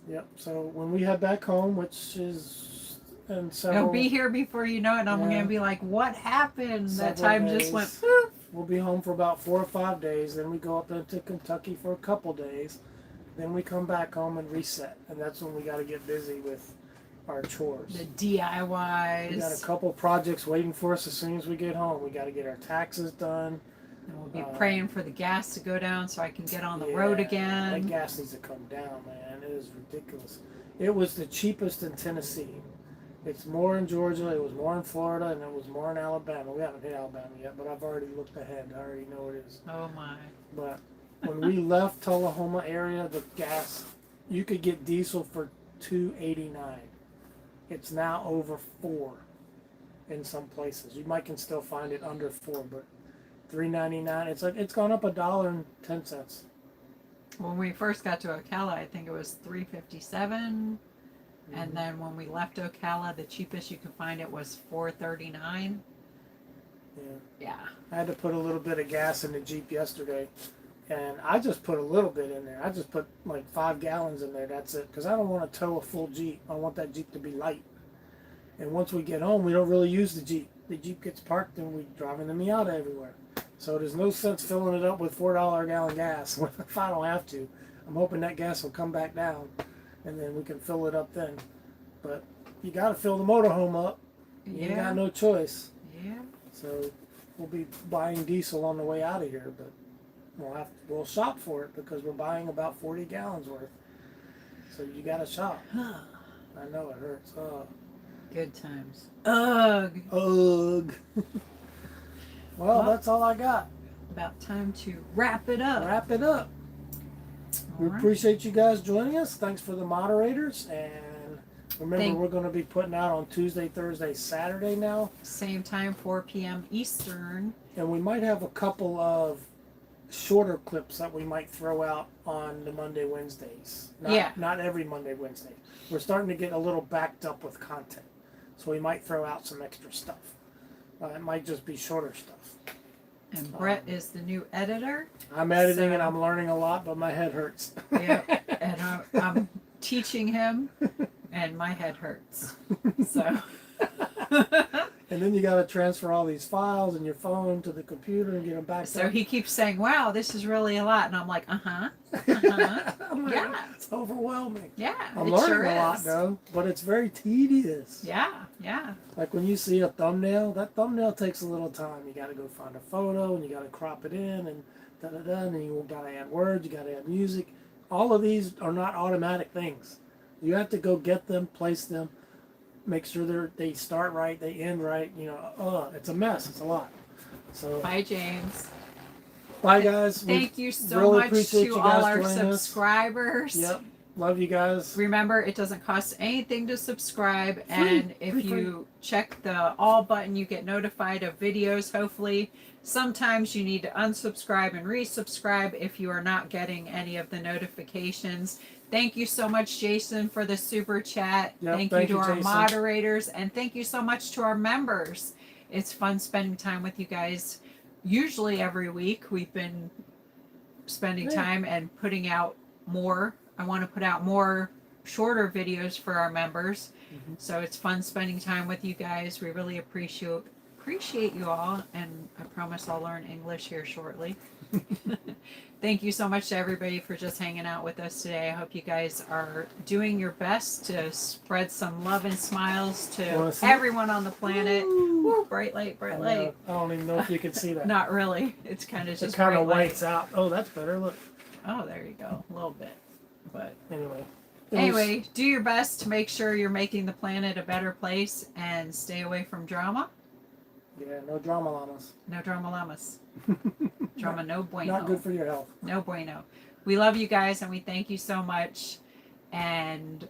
Speaker 1: Yep. So when we head back home, which is in several...
Speaker 2: It'll be here before you know it, and I'm going to be like, what happened? That time just went poof.
Speaker 1: We'll be home for about 4 or 5 days. Then we go up into Kentucky for a couple days. Then we come back home and reset. And that's when we got to get busy with our chores.
Speaker 2: The DIYs.
Speaker 1: We got a couple projects waiting for us as soon as we get home. We got to get our taxes done.
Speaker 2: And we'll be praying for the gas to go down so I can get on the road again.
Speaker 1: That gas needs to come down, man. It is ridiculous. It was the cheapest in Tennessee. It's more in Georgia, it was more in Florida, and it was more in Alabama. We haven't hit Alabama yet, but I've already looked ahead. I already know it is.
Speaker 2: Oh my.
Speaker 1: But when we left Tullahoma area, the gas, you could get diesel for $2.89. It's now over $4 in some places. You might can still find it under $4, but $3.99. It's gone up $1.10.
Speaker 2: When we first got to Ocala, I think it was $3.57. And then when we left Ocala, the cheapest you could find it was $4.39.
Speaker 1: Yeah.
Speaker 2: Yeah.
Speaker 1: I had to put a little bit of gas in the Jeep yesterday, and I just put a little bit in there. I just put like 5 gallons in there. That's it, because I don't want to tow a full Jeep. I want that Jeep to be light. And once we get home, we don't really use the Jeep. The Jeep gets parked, and we're driving the Miata everywhere. So there's no sense filling it up with $4 a gallon gas if I don't have to. I'm hoping that gas will come back down, and then we can fill it up then. But you got to fill the motorhome up. You ain't got no choice.
Speaker 2: Yeah.
Speaker 1: So we'll be buying diesel on the way out of here, but we'll shop for it because we're buying about 40 gallons worth. So you got to shop. I know it hurts.
Speaker 2: Good times. Ugh.
Speaker 1: Ugh. Well, that's all I got.
Speaker 2: About time to wrap it up.
Speaker 1: Wrap it up. We appreciate you guys joining us. Thanks for the moderators. And remember, we're going to be putting out on Tuesday, Thursday, Saturday now.
Speaker 2: Same time, 4 p.m. Eastern.
Speaker 1: And we might have a couple of shorter clips that we might throw out on the Monday, Wednesdays. Not every Monday, Wednesday. We're starting to get a little backed up with content. So we might throw out some extra stuff. It might just be shorter stuff.
Speaker 2: And Brett is the new editor.
Speaker 1: I'm editing and I'm learning a lot, but my head hurts.
Speaker 2: Yeah, and I'm teaching him, and my head hurts. So.
Speaker 1: And then you got to transfer all these files in your phone to the computer and get them back.
Speaker 2: So he keeps saying, "Wow, this is really a lot," and I'm like,
Speaker 1: Yeah, it's overwhelming.
Speaker 2: Yeah,
Speaker 1: I'm learning a lot though, but it's very tedious.
Speaker 2: Yeah.
Speaker 1: Like when you see a thumbnail, that thumbnail takes a little time. You got to go find a photo and you got to crop it in and and then you got to add words, you got to add music. All of these are not automatic things. You have to go get them, place them, make sure they start right, they end right. It's a mess. It's a lot. So
Speaker 2: bye, James.
Speaker 1: Bye, guys.
Speaker 2: Thank you so much to all our subscribers.
Speaker 1: Yep. Love you guys.
Speaker 2: Remember, it doesn't cost anything to subscribe. And if you check the all button, you get notified of videos, hopefully. Sometimes you need to unsubscribe and resubscribe if you are not getting any of the notifications. Thank you so much, Jason, for the super chat.
Speaker 1: Yep,
Speaker 2: thank you to our
Speaker 1: Jason.
Speaker 2: moderators. And thank you so much to our members. It's fun spending time with you guys. Usually every week we've been spending time and putting out more. I want to put out more shorter videos for our members. So it's fun spending time with you guys. We really appreciate you all, and I promise I'll learn English here shortly. Thank you so much to everybody for just hanging out with us today. I hope you guys are doing your best to spread some love and smiles to everyone on the planet. Woo, bright light, bright light.
Speaker 1: I don't even know if you can see that.
Speaker 2: Not really. It's kind of just
Speaker 1: kind of
Speaker 2: bright
Speaker 1: whites out. Oh, that's better. Look.
Speaker 2: Oh, there you go. A little bit. But
Speaker 1: anyway,
Speaker 2: do your best to make sure you're making the planet a better place and stay away from drama.
Speaker 1: Yeah, no drama llamas.
Speaker 2: No drama llamas. Drama no bueno.
Speaker 1: Not good for your health.
Speaker 2: No bueno. We love you guys and we thank you so much. And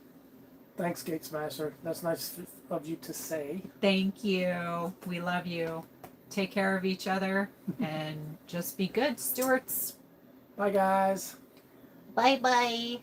Speaker 1: thanks, Gate Smasher. That's nice of you to say.
Speaker 2: Thank you. We love you. Take care of each other and just be good stewards.
Speaker 1: Bye, guys.
Speaker 3: Bye-bye.